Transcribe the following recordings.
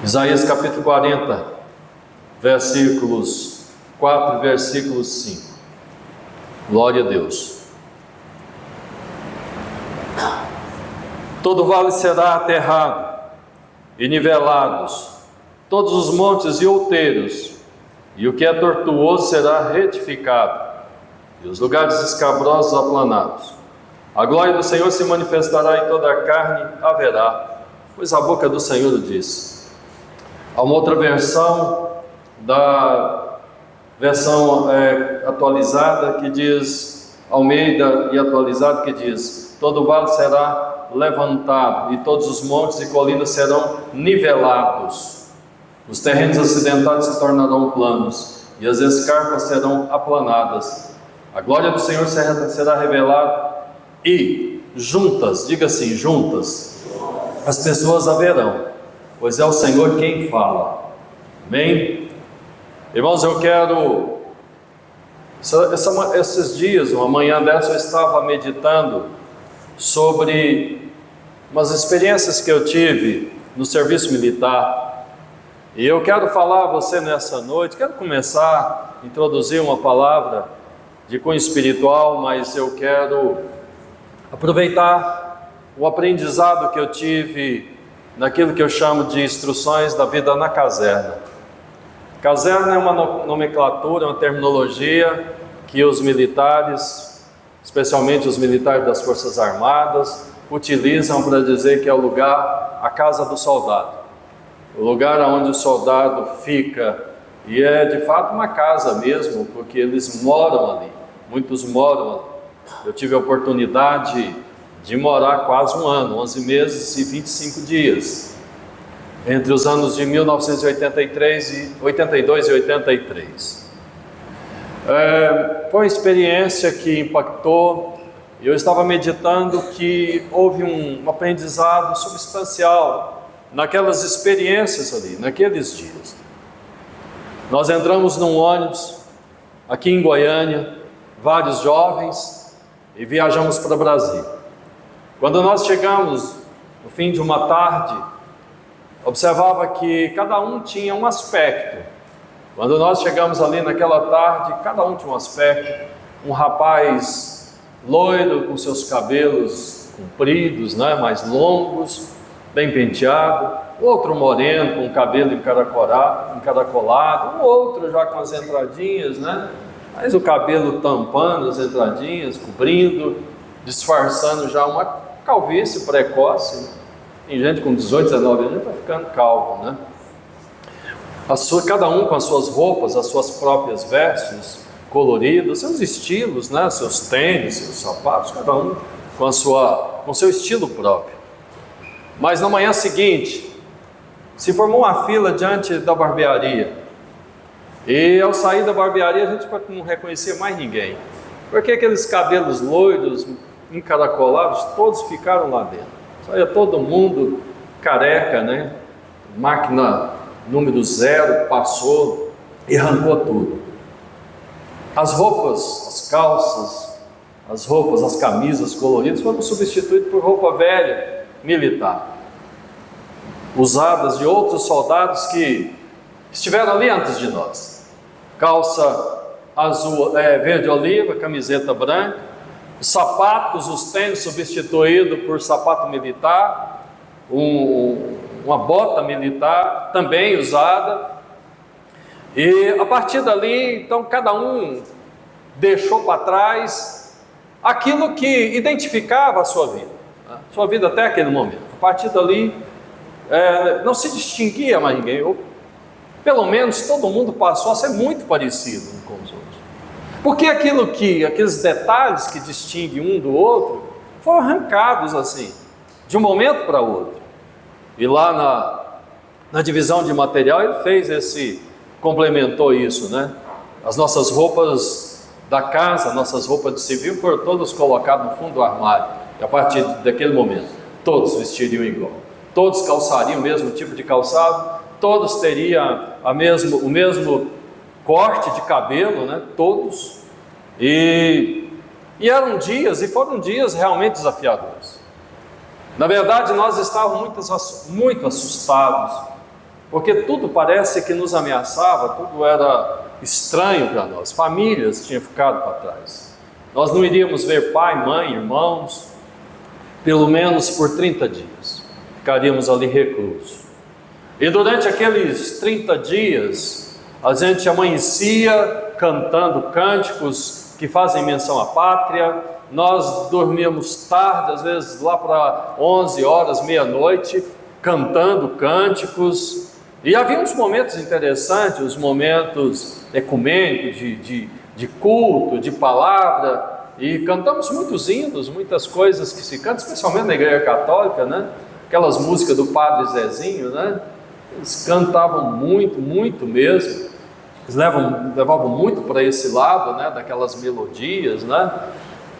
Isaías capítulo 40, versículos 4 e versículos 5. Glória a Deus. Todo vale será aterrado e nivelados, todos os montes e outeiros, e o que é tortuoso será retificado, e os lugares escabrosos aplanados. A glória do Senhor se manifestará e toda a carne haverá, pois a boca do Senhor o disse. Há uma outra versão, da versão atualizada, que diz, Almeida e atualizado, que diz: todo vale será levantado, e todos os montes e colinas serão nivelados. Os terrenos acidentados se tornarão planos, e as escarpas serão aplanadas. A glória do Senhor será revelada, e juntas, diga assim, juntas, as pessoas haverão, pois é o Senhor quem fala. Amém? Irmãos, eu quero, esses dias, uma manhã dessa, eu estava meditando sobre umas experiências que eu tive no serviço militar, e eu quero falar a você nessa noite. Quero começar a introduzir uma palavra de cunho espiritual, mas eu quero aproveitar o aprendizado que eu tive naquilo que eu chamo de instruções da vida na caserna. Caserna é uma nomenclatura, uma terminologia que os militares, especialmente os militares das Forças Armadas, utilizam para dizer que é o lugar, a casa do soldado, o lugar onde o soldado fica, e é de fato uma casa mesmo, porque eles moram ali, muitos moram ali. Eu tive a oportunidade de morar quase um ano, 11 meses e 25 dias, entre os anos de 1982 e 83. Foi uma experiência que impactou. Eu estava meditando que houve um aprendizado substancial naquelas experiências ali, naqueles dias. Nós entramos num ônibus aqui em Goiânia, vários jovens, e viajamos para Brasília. Quando nós chegamos no fim de uma tarde, observava que cada um tinha um aspecto. Quando nós chegamos ali naquela tarde, cada um tinha um aspecto. Um rapaz loiro, com seus cabelos compridos, mais longos, bem penteado. Outro moreno, com o cabelo encaracolado. Um outro já com as entradinhas, mas o cabelo tampando as entradinhas, cobrindo, disfarçando já uma calvície precoce. Tem gente com 18, 19 anos está ficando calvo, Cada um com as suas roupas, as suas próprias vestes coloridas, seus estilos, seus tênis, seus sapatos, cada um com o seu estilo próprio. Mas na manhã seguinte, se formou uma fila diante da barbearia, e ao sair da barbearia a gente não reconhecia mais ninguém, porque aqueles cabelos loiros, encaracolados, todos ficaram lá dentro. Saía todo mundo careca, Máquina número 0 passou e arrancou tudo. As roupas, as calças, as camisas coloridas foram substituídas por roupa velha, militar, usadas de outros soldados que estiveram ali antes de nós. Calça azul, verde oliva, camiseta branca, os sapatos, os tênis substituídos por sapato militar, uma bota militar também usada. E a partir dali, então, cada um deixou para trás aquilo que identificava a sua vida até aquele momento. A partir dali, não se distinguia mais ninguém, ou pelo menos todo mundo passou a ser muito parecido um com os outros. Porque aqueles detalhes que distinguem um do outro foram arrancados assim, de um momento para outro. E lá na divisão de material ele complementou isso, As nossas roupas da casa, nossas roupas de civil foram todas colocadas no fundo do armário. E a partir daquele momento, todos vestiriam igual. Todos calçariam o mesmo tipo de calçado, todos teriam o mesmo corte de cabelo, todos. E eram dias, e foram dias realmente desafiadores. Na verdade, nós estávamos muito assustados, porque tudo parece que nos ameaçava, tudo era estranho para nós. Famílias tinham ficado para trás. Nós não iríamos ver pai, mãe, irmãos, pelo menos por 30 dias. Ficaríamos ali reclusos. E durante aqueles 30 dias, a gente amanhecia cantando cânticos que fazem menção à pátria. Nós dormíamos tarde, às vezes lá para 11 horas, meia-noite, cantando cânticos. E havia uns momentos interessantes, os momentos ecumênicos, de culto, de palavra, e cantamos muitos hinos, muitas coisas que se cantam, especialmente na igreja católica, né? Aquelas músicas do Padre Zezinho, né? Eles cantavam muito, muito mesmo. Eles levavam muito para esse lado, né? Daquelas melodias, né?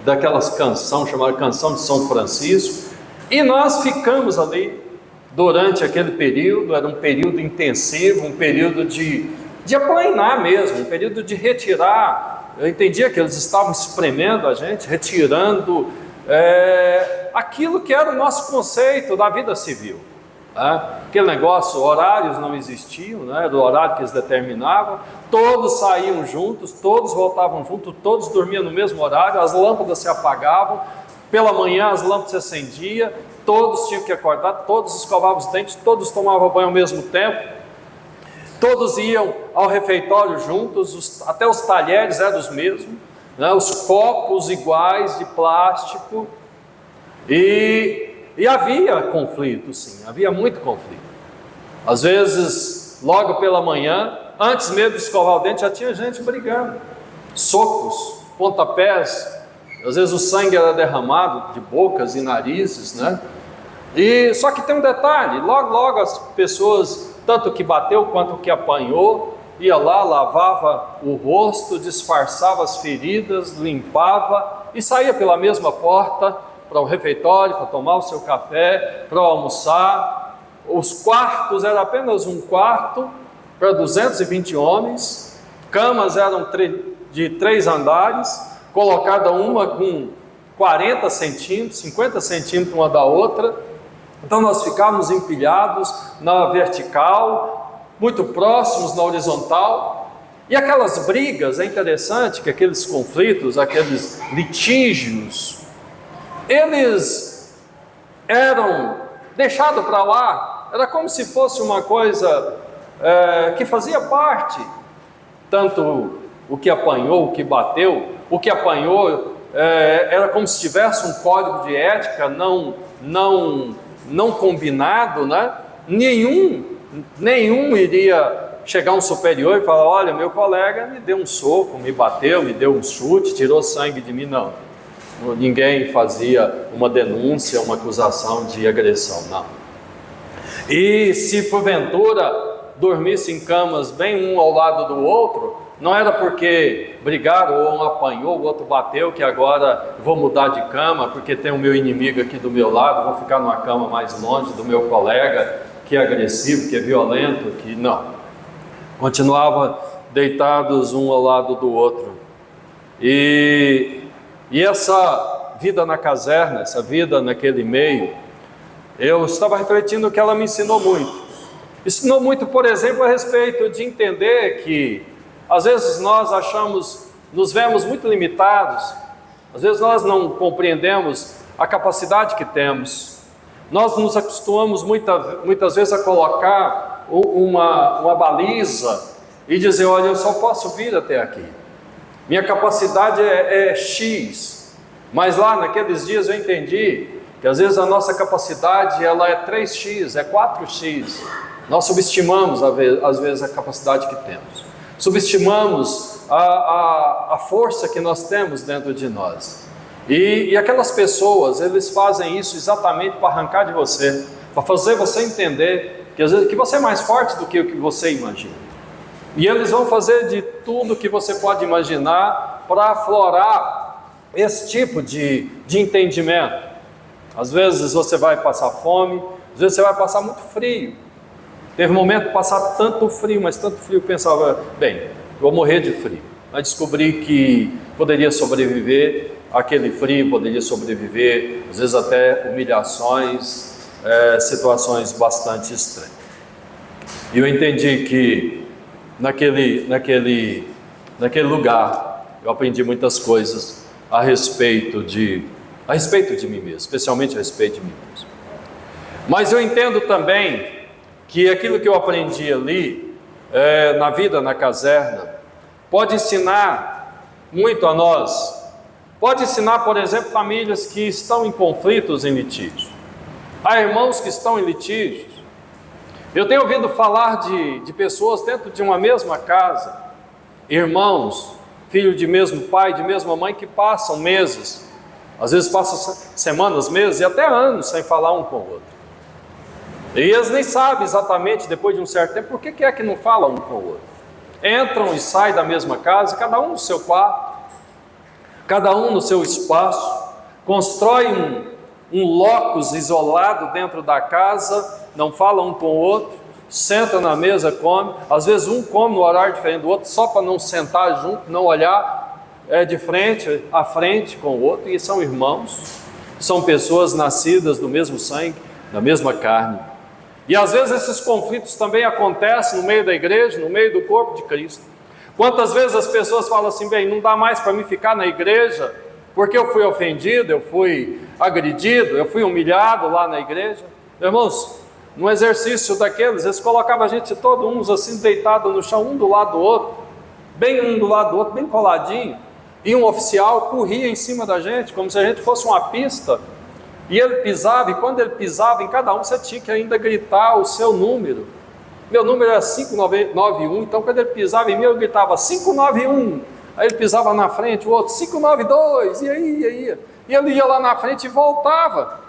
Daquelas canções, chamada Canção de São Francisco. E nós ficamos ali durante aquele período. Era um período intensivo, um período de aplainar mesmo, um período de retirar. Eu entendia que eles estavam espremendo a gente, retirando aquilo que era o nosso conceito da vida civil. Aquele negócio, horários não existiam, né? Era o horário que eles determinavam, todos saíam juntos, todos voltavam juntos, todos dormiam no mesmo horário, as lâmpadas se apagavam, pela manhã as lâmpadas se acendiam, todos tinham que acordar, todos escovavam os dentes, todos tomavam banho ao mesmo tempo, todos iam ao refeitório juntos, até os talheres eram os mesmos, né? Os copos iguais de plástico. E havia conflito, sim, havia muito conflito. Às vezes, logo pela manhã, antes mesmo de escovar o dente, já tinha gente brigando. Socos, pontapés, às vezes o sangue era derramado de bocas e narizes, né? E só que tem um detalhe, logo as pessoas, tanto que bateu quanto que apanhou, ia lá, lavava o rosto, disfarçava as feridas, limpava e saía pela mesma porta para o refeitório, para tomar o seu café, para almoçar. Os quartos, era apenas um quarto para 220 homens, camas eram de 3 andares, colocada uma com 40 centímetros, 50 centímetros uma da outra. Então nós ficávamos empilhados na vertical, muito próximos na horizontal. E aquelas brigas, é interessante que aqueles conflitos, aqueles litígios, eles eram deixados para lá, era como se fosse uma coisa que fazia parte, tanto o que apanhou, o que bateu, o que apanhou era como se tivesse um código de ética não combinado, né? Nenhum iria chegar um superior e falar: olha, meu colega me deu um soco, me bateu, me deu um chute, tirou sangue de mim. Não. Ninguém fazia uma denúncia, uma acusação de agressão, não. E se porventura dormisse em camas bem um ao lado do outro, não era porque brigaram ou um apanhou, o outro bateu, que agora vou mudar de cama porque tem o meu inimigo aqui do meu lado, vou ficar numa cama mais longe do meu colega, que é agressivo, que é violento, que não. Continuava deitados um ao lado do outro. E essa vida na caserna, essa vida naquele meio, eu estava refletindo que ela me ensinou muito. Ensinou muito, por exemplo, a respeito de entender que às vezes nós nos vemos muito limitados, às vezes nós não compreendemos a capacidade que temos. Nós nos acostumamos muitas vezes a colocar uma baliza e dizer: olha, eu só posso vir até aqui. Minha capacidade é X, mas lá naqueles dias eu entendi que às vezes a nossa capacidade ela é 3X, é 4X. Nós subestimamos às vezes a capacidade que temos, subestimamos a força que nós temos dentro de nós. E aquelas pessoas, eles fazem isso exatamente para arrancar de você, para fazer você entender que às vezes que você é mais forte do que o que você imagina. E eles vão fazer de tudo que você pode imaginar para aflorar esse tipo de entendimento. Às vezes você vai passar fome, às vezes você vai passar muito frio. Teve um momento de passar tanto frio, mas tanto frio, eu pensava: bem, vou morrer de frio. Mas descobri que poderia sobreviver àquele frio, poderia sobreviver, às vezes até humilhações, situações bastante estranhas. E eu entendi que naquele lugar eu aprendi muitas coisas a respeito de mim mesmo, especialmente a respeito de mim mesmo. Mas eu entendo também que aquilo que eu aprendi ali, na vida na caserna, pode ensinar muito a nós. Pode ensinar, por exemplo, famílias que estão em conflitos, em litígios. Há irmãos que estão em litígios. Eu tenho ouvido falar de pessoas dentro de uma mesma casa, irmãos, filhos de mesmo pai, de mesma mãe, que passam meses, às vezes passam semanas, meses e até anos sem falar um com o outro. E eles nem sabem exatamente, depois de um certo tempo, por que é que não falam um com o outro. Entram e saem da mesma casa, cada um no seu quarto, cada um no seu espaço, constrói um locus isolado dentro da casa, não fala um com o outro, senta na mesa, come, às vezes um come no horário diferente do outro, só para não sentar junto, não olhar de frente a frente com o outro, e são irmãos, são pessoas nascidas do mesmo sangue, da mesma carne. E às vezes esses conflitos também acontecem no meio da igreja, no meio do corpo de Cristo. Quantas vezes as pessoas falam assim, bem, não dá mais para mim ficar na igreja, porque eu fui ofendido, eu fui agredido, eu fui humilhado lá na igreja. Irmãos, no exercício daqueles, eles colocavam a gente todo uns assim, deitado no chão, um do lado do outro, bem um do lado do outro, bem coladinho, e um oficial corria em cima da gente, como se a gente fosse uma pista, e ele pisava, e quando ele pisava em cada um, você tinha que ainda gritar o seu número. Meu número era 591, então quando ele pisava em mim, eu gritava 591, aí ele pisava na frente, o outro 592, e aí, e ele ia lá na frente e voltava,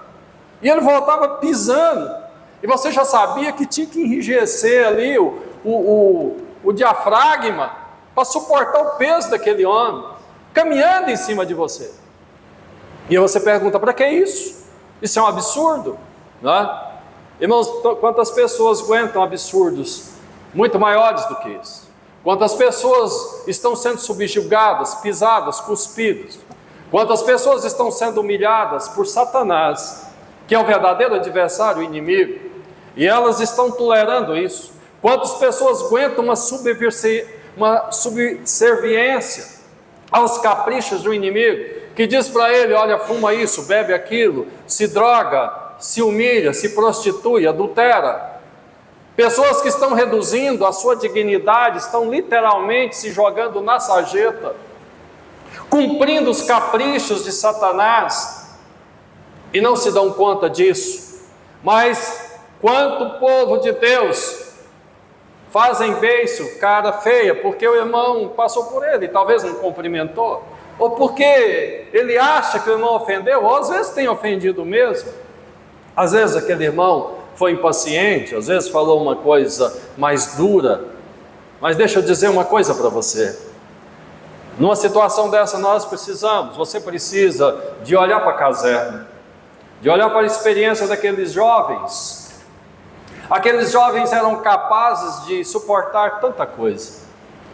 pisando, e você já sabia que tinha que enrijecer ali o diafragma, para suportar o peso daquele homem, caminhando em cima de você. E aí você pergunta, para que isso? Isso é um absurdo, não é? Irmãos, quantas pessoas aguentam absurdos muito maiores do que isso? Quantas pessoas estão sendo subjugadas, pisadas, cuspidas? Quantas pessoas estão sendo humilhadas por Satanás, que é o verdadeiro adversário, o inimigo, e elas estão tolerando isso? Quantas pessoas aguentam uma subserviência aos caprichos do inimigo, que diz para ele, olha, fuma isso, bebe aquilo, se droga, se humilha, se prostitui, adultera. Pessoas que estão reduzindo a sua dignidade, estão literalmente se jogando na sarjeta, cumprindo os caprichos de Satanás, e não se dão conta disso. Mas quanto o povo de Deus fazem beiço, cara feia, porque o irmão passou por ele, talvez não cumprimentou, ou porque ele acha que o irmão ofendeu, ou às vezes tem ofendido mesmo. Às vezes aquele irmão foi impaciente, às vezes falou uma coisa mais dura, mas deixa eu dizer uma coisa para você. Numa situação dessa você precisa de olhar para a caserna, de olhar para a experiência daqueles jovens. Aqueles jovens eram capazes de suportar tanta coisa,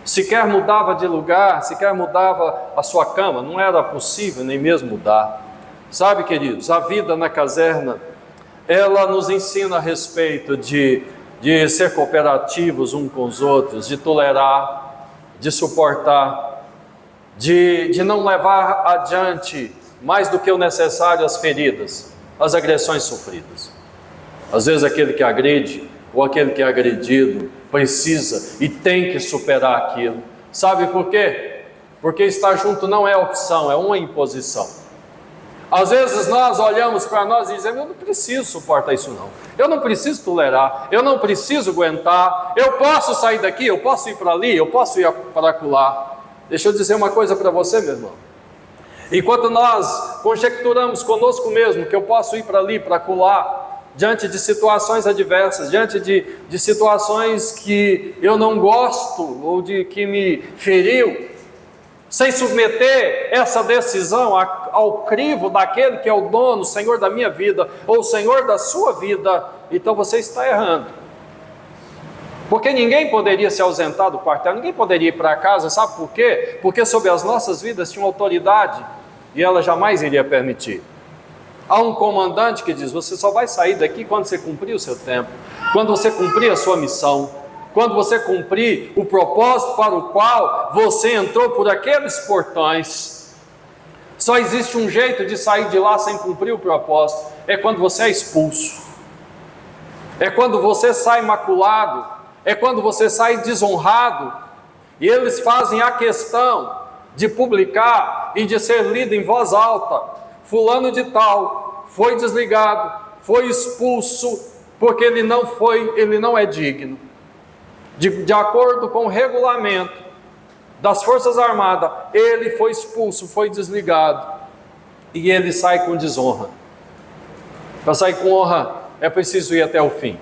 sequer mudava de lugar, sequer mudava a sua cama, não era possível nem mesmo mudar. Sabe, queridos, a vida na caserna, ela nos ensina a respeito de ser cooperativos uns com os outros, de tolerar, de suportar, de não levar adiante mais do que o necessário as feridas, as agressões sofridas. Às vezes aquele que agride ou aquele que é agredido precisa e tem que superar aquilo. Sabe por quê? Porque estar junto não é opção, é uma imposição. Às vezes nós olhamos para nós e dizemos, eu não preciso suportar isso não, eu não preciso tolerar, eu não preciso aguentar, eu posso sair daqui, eu posso ir para ali, eu posso ir para acolá. Deixa eu dizer uma coisa para você, meu irmão. Enquanto nós conjecturamos conosco mesmo que eu posso ir para ali, para acolá, diante de situações adversas, diante de situações que eu não gosto ou de que me feriu, sem submeter essa decisão ao crivo daquele que é o dono, o Senhor da minha vida, ou o Senhor da sua vida, então você está errando. Porque ninguém poderia se ausentar do quartel, ninguém poderia ir para casa, sabe por quê? Porque sobre as nossas vidas tinha uma autoridade, e ela jamais iria permitir. Há um comandante que diz: você só vai sair daqui quando você cumprir o seu tempo, quando você cumprir a sua missão, quando você cumprir o propósito para o qual você entrou por aqueles portões. Só existe um jeito de sair de lá sem cumprir o propósito: é quando você é expulso, é quando você sai maculado, é quando você sai desonrado. E eles fazem a questão de publicar e de ser lido em voz alta: fulano de tal foi desligado, foi expulso, porque ele não é digno. De acordo com o regulamento das Forças Armadas, ele foi expulso, foi desligado, e ele sai com desonra. Para sair com honra é preciso ir até o fim.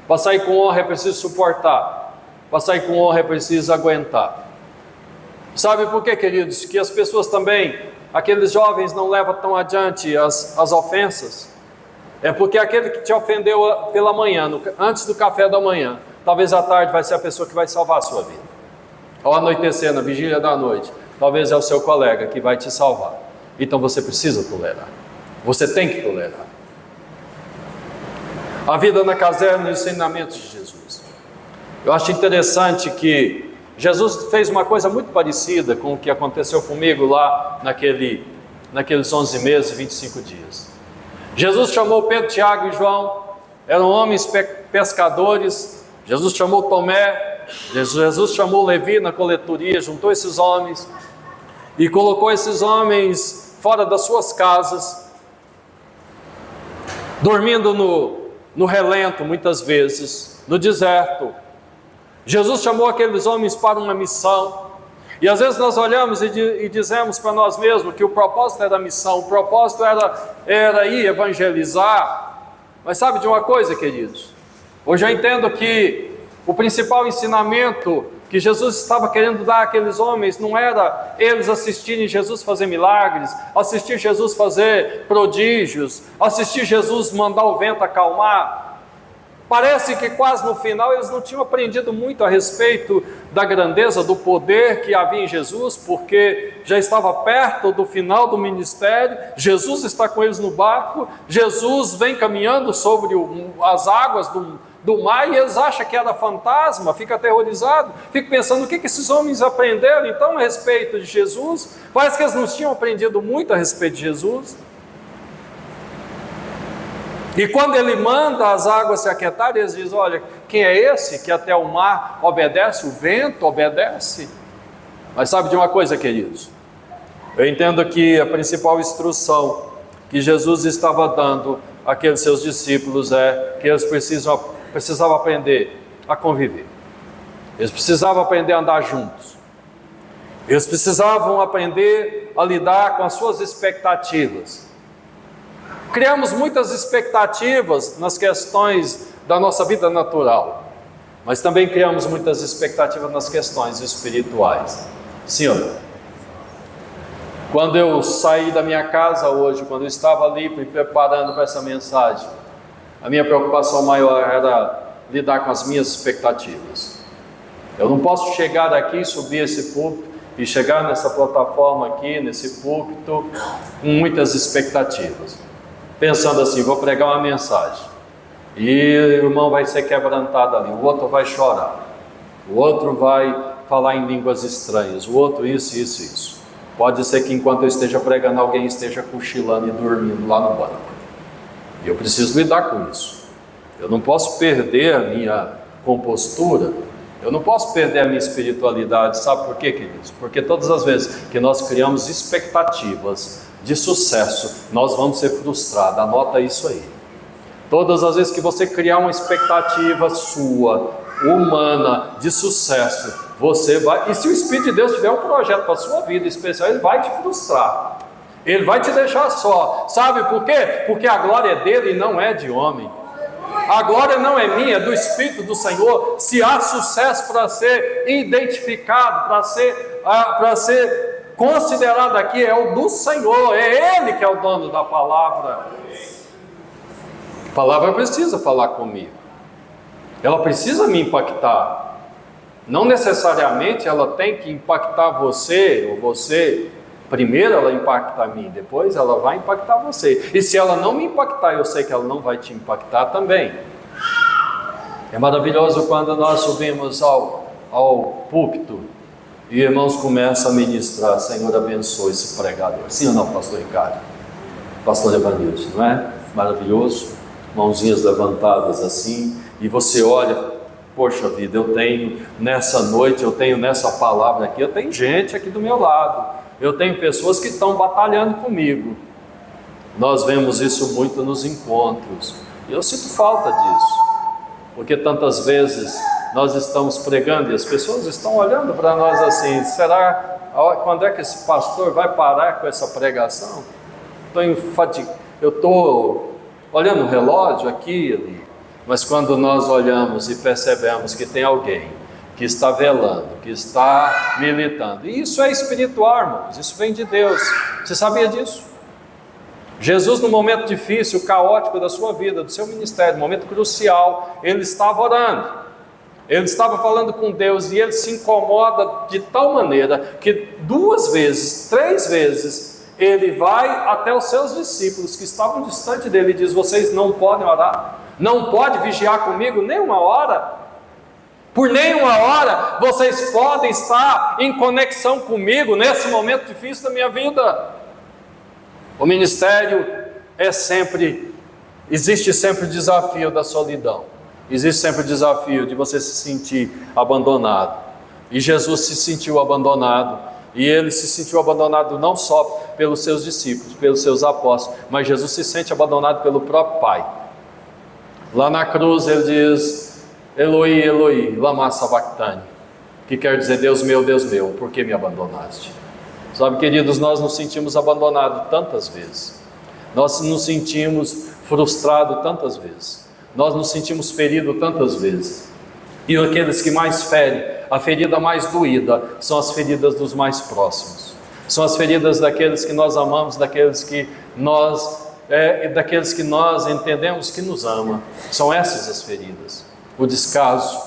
Para sair com honra é preciso suportar. Para sair com honra é preciso aguentar. Sabe por quê, queridos? Que as pessoas também, aqueles jovens, não levam tão adiante as ofensas. É porque aquele que te ofendeu pela manhã, antes do café da manhã, talvez à tarde vai ser a pessoa que vai salvar a sua vida. Ao anoitecer, na vigília da noite, talvez é o seu colega que vai te salvar. Então você precisa tolerar. Você tem que tolerar. A vida na caserna e os ensinamentos de Jesus. Eu acho interessante que Jesus fez uma coisa muito parecida com o que aconteceu comigo lá naqueles 11 meses e 25 dias. Jesus chamou Pedro, Tiago e João, eram homens pescadores. Jesus chamou Tomé, Jesus chamou Levi na coletoria, juntou esses homens e colocou esses homens fora das suas casas, dormindo no relento muitas vezes, no deserto. Jesus chamou aqueles homens para uma missão, e às vezes nós olhamos e dizemos para nós mesmos que o propósito era a missão, o propósito era ir evangelizar. Mas sabe de uma coisa, queridos? Hoje eu entendo que o principal ensinamento que Jesus estava querendo dar àqueles homens não era eles assistirem Jesus fazer milagres, assistir Jesus fazer prodígios, assistir Jesus mandar o vento acalmar. Parece que quase no final eles não tinham aprendido muito a respeito da grandeza, do poder que havia em Jesus, porque já estava perto do final do ministério. Jesus está com eles no barco, Jesus vem caminhando sobre as águas do mar, e eles acham que era fantasma, fica aterrorizado, fica pensando o que esses homens aprenderam então a respeito de Jesus. Parece que eles não tinham aprendido muito a respeito de Jesus. E quando ele manda as águas se aquietarem, eles dizem: olha, quem é esse que até o mar obedece, o vento obedece? Mas sabe de uma coisa, queridos? Eu entendo que a principal instrução que Jesus estava dando àqueles seus discípulos é que eles precisavam aprender a conviver. Eles precisavam aprender a andar juntos. Eles precisavam aprender a lidar com as suas expectativas. Criamos muitas expectativas nas questões da nossa vida natural, mas também criamos muitas expectativas nas questões espirituais. Sim ou não? Quando eu saí da minha casa hoje, quando eu estava ali me preparando para essa mensagem, a minha preocupação maior era lidar com as minhas expectativas. Eu não posso chegar aqui, subir esse púlpito e chegar nessa plataforma aqui, nesse púlpito, com muitas expectativas, pensando assim: vou pregar uma mensagem e o irmão vai ser quebrantado ali, o outro vai chorar, o outro vai falar em línguas estranhas, o outro isso. Pode ser que enquanto eu esteja pregando, alguém esteja cochilando e dormindo lá no banco. E eu preciso lidar com isso. Eu não posso perder a minha compostura, eu não posso perder a minha espiritualidade. Sabe por quê, queridos? Porque todas as vezes que nós criamos expectativas de sucesso, nós vamos ser frustrados. Anota isso aí. Todas as vezes que você criar uma expectativa sua, humana, de sucesso, você vai, e se o Espírito de Deus tiver um projeto para a sua vida especial, ele vai te frustrar, ele vai te deixar só. Sabe por quê? Porque a glória é dele e não é de homem. A glória não é minha, é do Espírito do Senhor. Se há sucesso para ser identificado, para ser considerado aqui, é o do Senhor, é Ele que é o dono da palavra. A palavra precisa falar comigo, ela precisa me impactar. Não necessariamente ela tem que impactar você ou você Primeiro ela impacta a mim, depois ela vai impactar você. E se ela não me impactar, eu sei que ela não vai te impactar também. É maravilhoso quando nós subimos ao púlpito e irmãos começam a ministrar: Senhor, abençoe esse pregador. Sim ou não, pastor Ricardo? Pastor Evanilson, não é? Maravilhoso. Mãozinhas levantadas assim, e você olha: poxa vida, eu tenho nessa noite, eu tenho nessa palavra aqui, eu tenho gente aqui do meu lado, eu tenho pessoas que estão batalhando comigo. Nós vemos isso muito nos encontros, e eu sinto falta disso, porque tantas vezes nós estamos pregando e as pessoas estão olhando para nós assim: será, quando é que esse pastor vai parar com essa pregação? Eu estou olhando o relógio aqui e ali. Mas quando nós olhamos e percebemos que tem alguém que está velando, que está militando, e isso é espiritual, irmãos, isso vem de Deus. Você sabia disso? Jesus, no momento difícil, caótico da sua vida, do seu ministério, momento crucial, ele estava orando, ele estava falando com Deus, e ele se incomoda de tal maneira que 2 vezes, 3 vezes, ele vai até os seus discípulos que estavam distante dele e diz: vocês não podem orar? Não pode vigiar comigo nem uma hora? Por nenhuma hora vocês podem estar em conexão comigo nesse momento difícil da minha vida? O ministério existe sempre o desafio da solidão, existe sempre o desafio de você se sentir abandonado, e Jesus se sentiu abandonado, e ele se sentiu abandonado não só pelos seus discípulos, pelos seus apóstolos, mas Jesus se sente abandonado pelo próprio Pai. Lá na cruz ele diz: Eloi, Eloi, lama sabachthani, que quer dizer: Deus meu, por que me abandonaste? Sabe, queridos, nós nos sentimos abandonados tantas vezes, nós nos sentimos frustrados tantas vezes, nós nos sentimos feridos tantas vezes, e aqueles que mais ferem, a ferida mais doída, são as feridas dos mais próximos, são as feridas daqueles que nós amamos, daqueles que nós entendemos que nos ama. São essas as feridas. O descaso,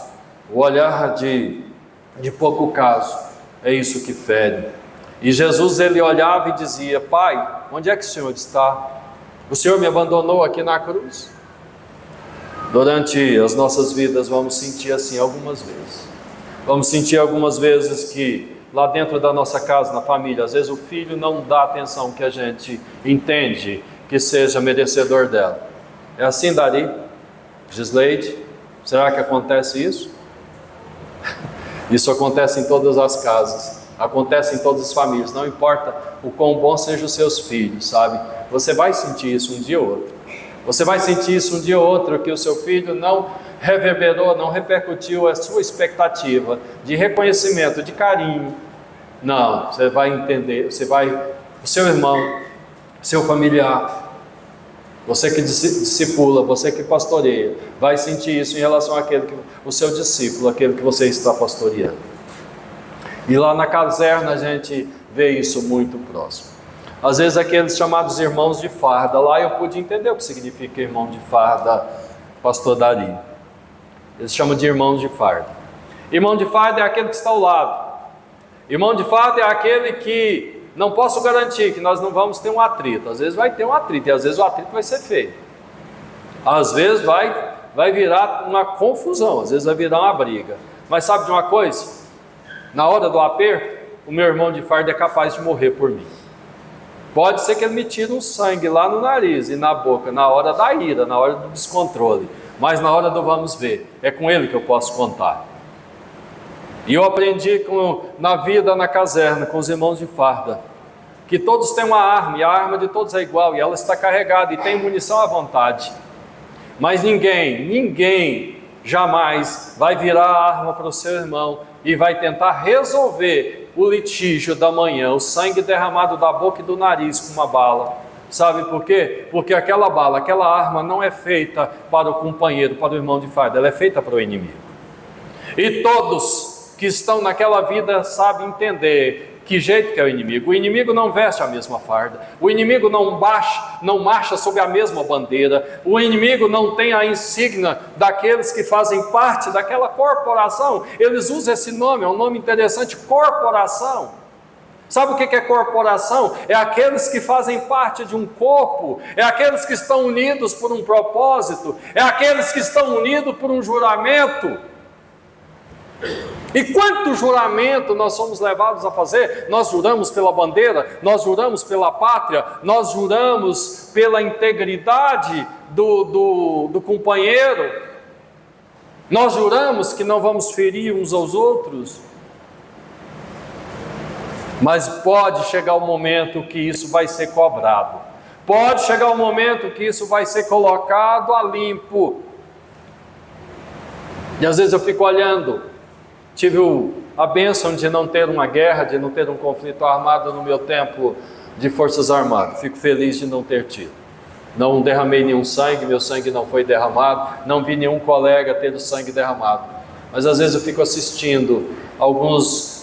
o olhar de pouco caso, é isso que fere. E Jesus, ele olhava e dizia: Pai, onde é que o Senhor está? O Senhor me abandonou aqui na cruz? Durante as nossas vidas vamos sentir assim algumas vezes. Vamos sentir algumas vezes que lá dentro da nossa casa, na família, às vezes o filho não dá a atenção que a gente entende que seja merecedor dela. É assim, Dari? Gisleide? Será que acontece isso? Isso acontece em todas as casas, acontece em todas as famílias, não importa o quão bom sejam os seus filhos, sabe? Você vai sentir isso um dia ou outro. Você vai sentir isso um dia ou outro, que o seu filho não reverberou, não repercutiu a sua expectativa de reconhecimento, de carinho. Não, você vai entender, o seu irmão, seu familiar, você que discipula, você que pastoreia, vai sentir isso em relação o seu discípulo, aquele que você está pastoreando. E lá na caserna a gente vê isso muito próximo. Às vezes aqueles chamados irmãos de farda, lá eu pude entender o que significa irmão de farda, pastor Dari. Eles chamam de irmãos de farda. Irmão de farda é aquele que está ao lado. Irmão de farda é aquele que não posso garantir que nós não vamos ter um atrito. Às vezes vai ter um atrito, e às vezes o atrito vai ser feio. Às vezes vai virar uma confusão, às vezes vai virar uma briga. Mas sabe de uma coisa? Na hora do aperto, o meu irmão de farda é capaz de morrer por mim. Pode ser que ele me tire um sangue lá no nariz e na boca, na hora da ira, na hora do descontrole. Mas na hora do vamos ver, é com ele que eu posso contar. E eu aprendi na vida, na caserna, com os irmãos de farda, que todos têm uma arma, e a arma de todos é igual, e ela está carregada, e tem munição à vontade. Mas ninguém jamais vai virar a arma para o seu irmão e vai tentar resolver o litígio da manhã, o sangue derramado da boca e do nariz com uma bala. Sabe por quê? Porque aquela bala, aquela arma não é feita para o companheiro, para o irmão de farda, ela é feita para o inimigo. E todos que estão naquela vida sabem entender que jeito que é o inimigo. O inimigo não veste a mesma farda, o inimigo não marcha sob a mesma bandeira, o inimigo não tem a insígnia daqueles que fazem parte daquela corporação. Eles usam esse nome, é um nome interessante, corporação. Sabe o que é corporação? É aqueles que fazem parte de um corpo, é aqueles que estão unidos por um propósito, é aqueles que estão unidos por um juramento. E quanto juramento nós somos levados a fazer? Nós juramos pela bandeira, nós juramos pela pátria, nós juramos pela integridade do companheiro, nós juramos que não vamos ferir uns aos outros. Mas pode chegar o momento que isso vai ser cobrado, pode chegar o momento que isso vai ser colocado a limpo. E às vezes eu fico olhando, tive a bênção de não ter uma guerra, de não ter um conflito armado no meu tempo de forças armadas, fico feliz de não ter tido. Não derramei nenhum sangue, meu sangue não foi derramado, não vi nenhum colega ter o sangue derramado. Mas às vezes eu fico assistindo algumas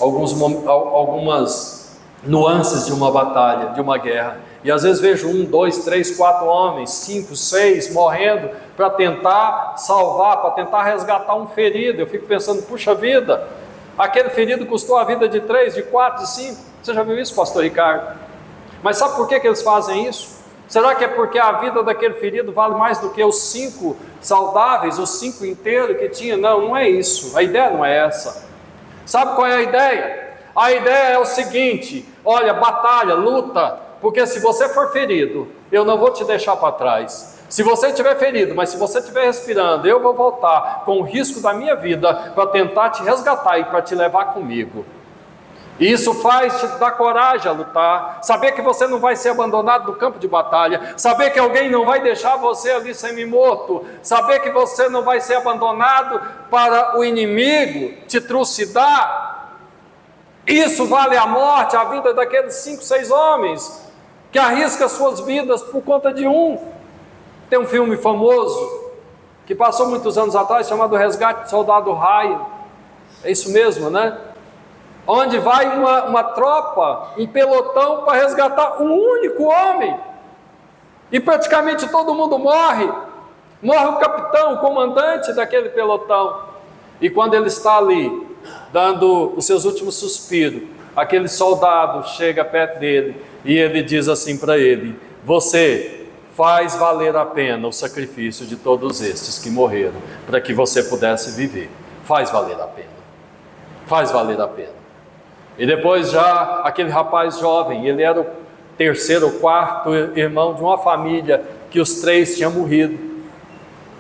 nuances de uma batalha, de uma guerra, e às vezes vejo 1, 2, 3, 4 homens, 5, 6 morrendo para tentar salvar, para tentar resgatar um ferido. Eu fico pensando, puxa vida, aquele ferido custou a vida de 3, de 4, de 5. Você já viu isso, pastor Ricardo? Mas sabe por que eles fazem isso? Será que é porque a vida daquele ferido vale mais do que os 5 saudáveis, os 5 inteiros que tinha? Não, não é isso, a ideia não é essa. Sabe qual é a ideia? A ideia é o seguinte: olha, batalha, luta, porque se você for ferido, eu não vou te deixar para trás. Se você estiver ferido, mas se você estiver respirando, eu vou voltar com o risco da minha vida para tentar te resgatar e para te levar comigo. E isso faz te dar coragem a lutar, saber que você não vai ser abandonado no campo de batalha, saber que alguém não vai deixar você ali semi-morto, saber que você não vai ser abandonado para o inimigo te trucidar. Isso vale a morte, a vida daqueles 5, 6 homens que arriscam suas vidas por conta de um. Tem um filme famoso que passou muitos anos atrás chamado Resgate do Soldado Ryan. É isso mesmo, né? Onde vai uma tropa, um pelotão para resgatar um único homem, e praticamente todo mundo morre. Morre o capitão, o comandante daquele pelotão, e quando ele está ali dando os seus últimos suspiros, aquele soldado chega perto dele e ele diz assim para ele: você faz valer a pena o sacrifício de todos estes que morreram para que você pudesse viver. Faz valer a pena, faz valer a pena. E depois já aquele rapaz jovem, ele era o 3º ou 4º irmão de uma família que os 3 tinham morrido.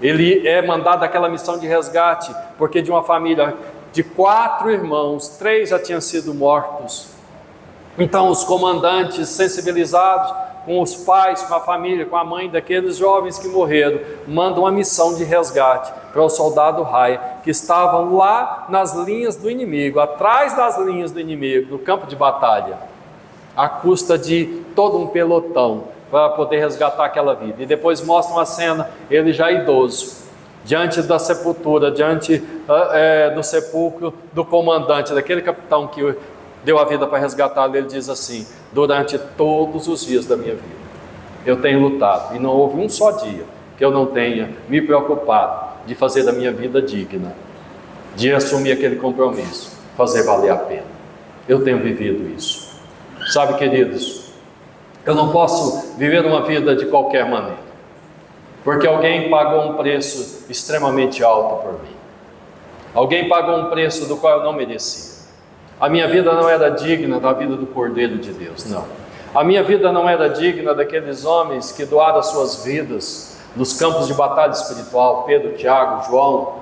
Ele é mandado àquela missão de resgate, porque de uma família de 4 irmãos, 3 já tinham sido mortos. Então os comandantes, sensibilizados com os pais, com a família, com a mãe daqueles jovens que morreram, mandam uma missão de resgate para o soldado Ryan, que estavam lá nas linhas do inimigo, atrás das linhas do inimigo, no campo de batalha, à custa de todo um pelotão, para poder resgatar aquela vida. E depois mostram a cena, ele já idoso, diante da sepultura, diante do sepulcro do comandante, daquele capitão que deu a vida para resgatá-lo. Ele diz assim: durante todos os dias da minha vida, eu tenho lutado, e não houve um só dia que eu não tenha me preocupado de fazer da minha vida digna, de assumir aquele compromisso, fazer valer a pena. Eu tenho vivido isso. Sabe, queridos, eu não posso viver uma vida de qualquer maneira, porque alguém pagou um preço extremamente alto por mim. Alguém pagou um preço do qual eu não merecia. A minha vida não era digna da vida do Cordeiro de Deus, não. A minha vida não era digna daqueles homens que doaram as suas vidas nos campos de batalha espiritual. Pedro, Tiago, João,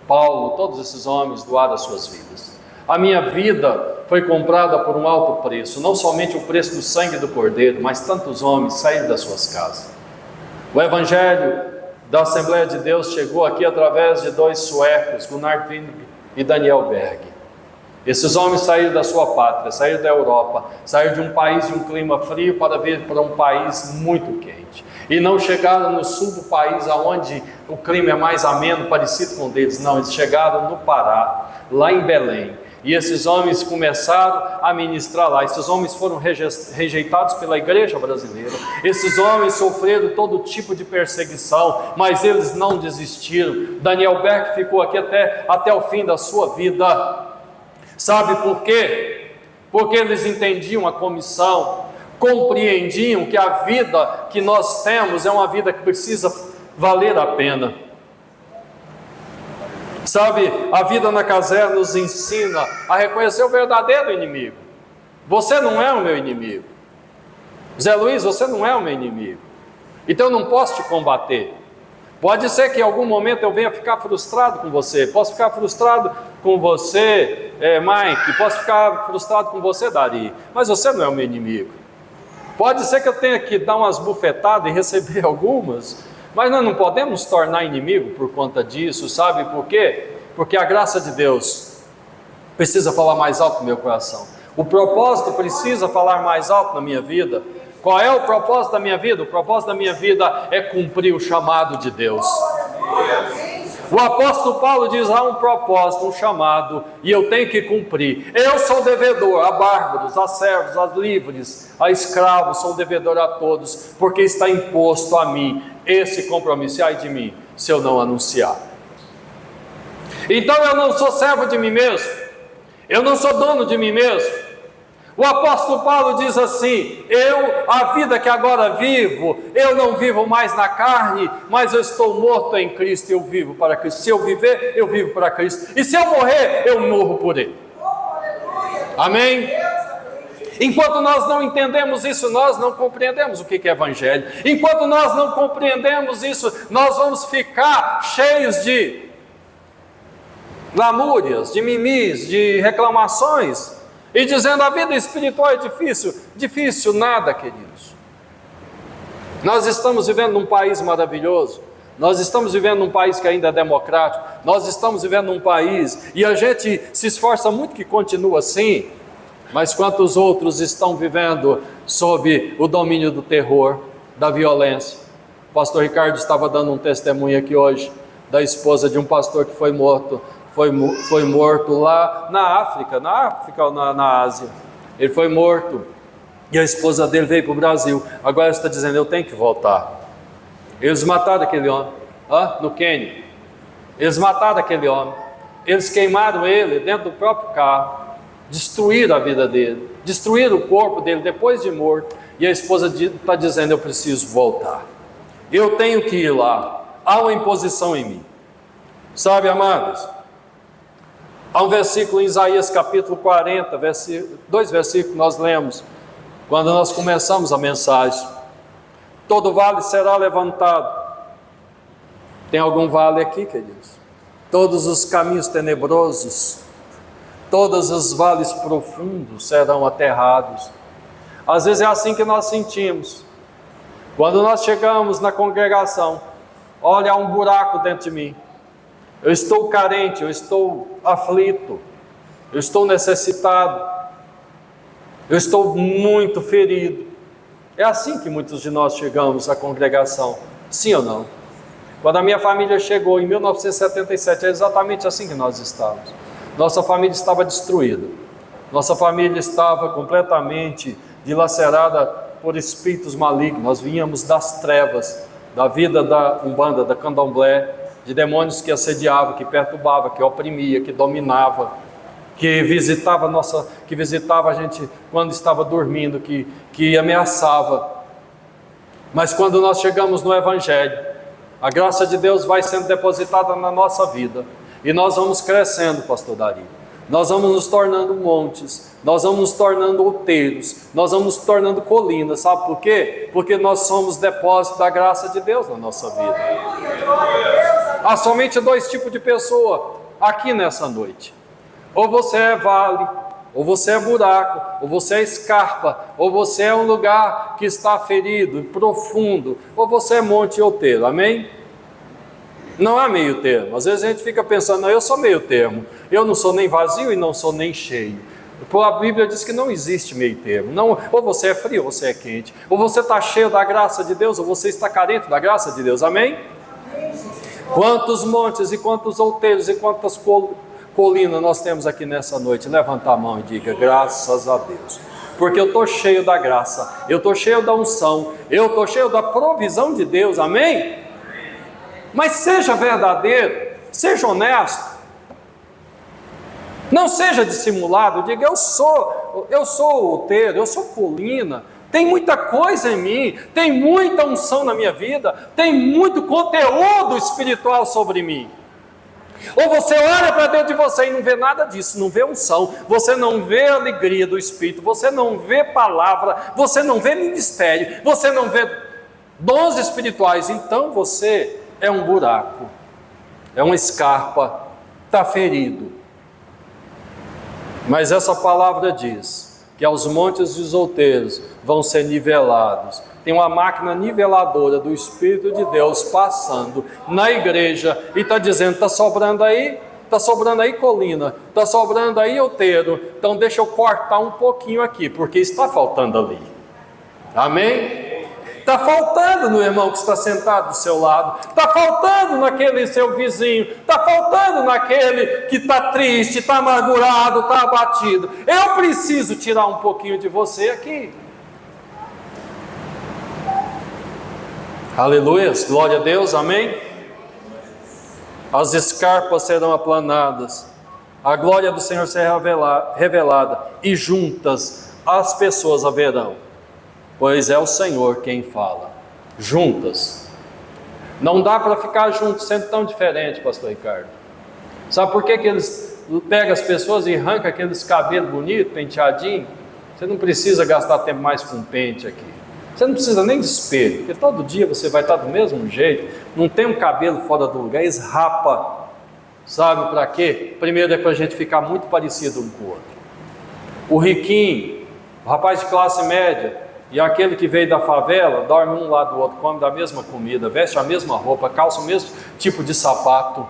Paulo, todos esses homens doaram as suas vidas. A minha vida foi comprada por um alto preço, não somente o preço do sangue do Cordeiro, mas tantos homens saíram das suas casas. O Evangelho da Assembleia de Deus chegou aqui através de 2 suecos, Gunnar Wingren e Daniel Berg. Esses homens saíram da sua pátria, saíram da Europa, saíram de um país de um clima frio para vir para um país muito quente. E não chegaram no sul do país, onde o clima é mais ameno, parecido com o deles. Não, eles chegaram no Pará, lá em Belém. E esses homens começaram a ministrar lá. Esses homens foram rejeitados pela igreja brasileira. Esses homens sofreram todo tipo de perseguição, mas eles não desistiram. Daniel Berg ficou aqui até o fim da sua vida. Sabe por quê? porque eles entendiam a comissão, compreendiam que a vida que nós temos é uma vida que precisa valer a pena. Sabe, a vida na caserna nos ensina a reconhecer o verdadeiro inimigo. Você não é o meu inimigo. Zé Luiz, você não é o meu inimigo. Então eu não posso te combater. Pode ser que em algum momento eu venha ficar frustrado com você. Posso ficar frustrado com você, Mike. Posso ficar frustrado com você, Dari. Mas você não é o meu inimigo. Pode ser que eu tenha que dar umas bufetadas e receber algumas. Mas nós não podemos tornar inimigo por conta disso, sabe por quê? Porque a graça de Deus precisa falar mais alto no meu coração. O propósito precisa falar mais alto na minha vida. Qual é o propósito da minha vida? O propósito da minha vida é cumprir o chamado de Deus. O apóstolo Paulo diz: há um propósito, um chamado, e eu tenho que cumprir. Eu sou devedor a bárbaros, a servos, a livres, a escravos, sou devedor a todos, porque está imposto a mim esse compromisso. Ai de mim, se eu não anunciar. Então eu não sou servo de mim mesmo, eu não sou dono de mim mesmo. O apóstolo Paulo diz assim: a vida que agora vivo, eu não vivo mais na carne, mas eu estou morto em Cristo e eu vivo para Cristo. Se eu viver, eu vivo para Cristo, e se eu morrer, eu morro por Ele. Amém? Enquanto nós não entendemos isso, nós não compreendemos o que é Evangelho. Enquanto nós não compreendemos isso, nós vamos ficar cheios de lamúrias, de mimis, de reclamações, e dizendo: a vida espiritual é difícil. Difícil nada, queridos. Nós estamos vivendo num país maravilhoso, nós estamos vivendo num país que ainda é democrático, nós estamos vivendo num país, e a gente se esforça muito que continue assim, mas quantos outros estão vivendo sob o domínio do terror, da violência? O pastor Ricardo estava dando um testemunho aqui hoje, da esposa de um pastor que foi morto lá na África ou na Ásia. Ele foi morto, e a esposa dele veio para o Brasil. Agora ele está dizendo: eu tenho que voltar. Eles mataram aquele homem, no Quênia. Eles mataram aquele homem, eles queimaram ele dentro do próprio carro, destruíram a vida dele, destruíram o corpo dele depois de morto, e a esposa está dizendo: eu preciso voltar, eu tenho que ir lá, há uma imposição em mim. Sabe, amados, há um versículo em Isaías capítulo 40, dois versículos nós lemos, quando nós começamos a mensagem: todo vale será levantado. Tem algum vale aqui, queridos? Todos os caminhos tenebrosos, todos os vales profundos serão aterrados. Às vezes é assim que nós sentimos, quando nós chegamos na congregação: olha, há um buraco dentro de mim, eu estou carente, eu estou aflito, eu estou necessitado, eu estou muito ferido. É assim que muitos de nós chegamos à congregação, sim ou não? Quando a minha família chegou em 1977, é exatamente assim que nós estávamos. Nossa família estava destruída, nossa família estava completamente dilacerada por espíritos malignos. Nós vínhamos das trevas, da vida da Umbanda, da Candomblé, de demônios que assediavam, que perturbavam, que oprimia, que dominava, que visitava a gente quando estava dormindo, que ameaçava. Mas quando nós chegamos no Evangelho, a graça de Deus vai sendo depositada na nossa vida, e nós vamos crescendo, pastor Dari. Nós vamos nos tornando montes, nós vamos nos tornando outeiros, nós vamos nos tornando colinas. Sabe por quê? Porque nós somos depósito da graça de Deus na nossa vida. Há somente dois tipos de pessoa aqui nessa noite: ou você é vale, ou você é buraco, ou você é escarpa, ou você é um lugar que está ferido, profundo, ou você é monte outeiro. Amém? Não há meio termo. Às vezes a gente fica pensando: não, eu sou meio termo, eu não sou nem vazio e não sou nem cheio. A Bíblia diz que não existe meio termo. Não, ou você é frio ou você é quente, ou você está cheio da graça de Deus ou você está carente da graça de Deus. Amém? Quantos montes e quantos outeiros e quantas colinas nós temos aqui nessa noite? Levanta a mão e diga: graças a Deus, porque eu estou cheio da graça, eu estou cheio da unção, eu estou cheio da provisão de Deus. Amém? Mas seja verdadeiro, seja honesto, não seja dissimulado, diga: eu sou sou outeiro, eu sou colina, tem muita coisa em mim, tem muita unção na minha vida, tem muito conteúdo espiritual sobre mim. Ou você olha para dentro de você e não vê nada disso, não vê unção, você não vê alegria do Espírito, você não vê palavra, você não vê ministério, você não vê dons espirituais, então você é um buraco, é uma escarpa, está ferido. Mas essa palavra diz que aos montes dos outeiros vão ser nivelados. Tem uma máquina niveladora do Espírito de Deus passando na igreja e está dizendo: está sobrando aí colina, está sobrando aí outeiro, então deixa eu cortar um pouquinho aqui, porque está faltando ali. Amém? Está faltando no irmão que está sentado do seu lado, está faltando naquele seu vizinho, está faltando naquele que está triste, está amargurado, está abatido. Eu preciso tirar um pouquinho de você aqui. Aleluia, glória a Deus, amém? As escarpas serão aplanadas, a glória do Senhor será revelada, e juntas as pessoas haverão, pois é o Senhor quem fala. Juntas. Não dá para ficar juntos sendo tão diferente, pastor Ricardo. Sabe por que eles pegam as pessoas e arrancam aqueles cabelos bonitos, penteadinhos? Você não precisa gastar tempo mais com pente aqui. Você não precisa nem de espelho, porque todo dia você vai estar do mesmo jeito, não tem um cabelo fora do lugar, eles rapa. Sabe para quê? Primeiro é para a gente ficar muito parecido um com o outro. O riquinho, o rapaz de classe média e aquele que veio da favela, dorme um lado do outro, come da mesma comida, veste a mesma roupa, calça o mesmo tipo de sapato.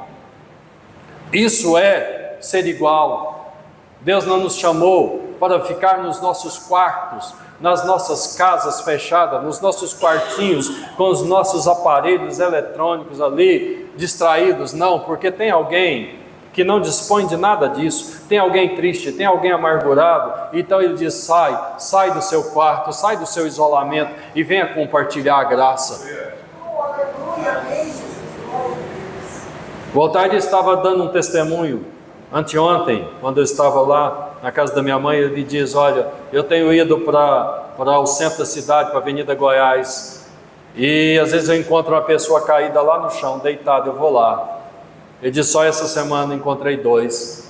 Isso é ser igual. Deus não nos chamou para ficar nos nossos quartos, nas nossas casas fechadas, nos nossos quartinhos, com os nossos aparelhos eletrônicos ali, distraídos, não, porque tem alguém que não dispõe de nada disso, tem alguém triste, tem alguém amargurado, então ele diz: sai do seu quarto, sai do seu isolamento e venha compartilhar a graça. O Altair estava dando um testemunho anteontem, quando eu estava lá na casa da minha mãe. Ele diz: olha, eu tenho ido para o centro da cidade, para a Avenida Goiás, e às vezes eu encontro uma pessoa caída lá no chão, deitada, eu vou lá. Ele diz: só essa semana encontrei dois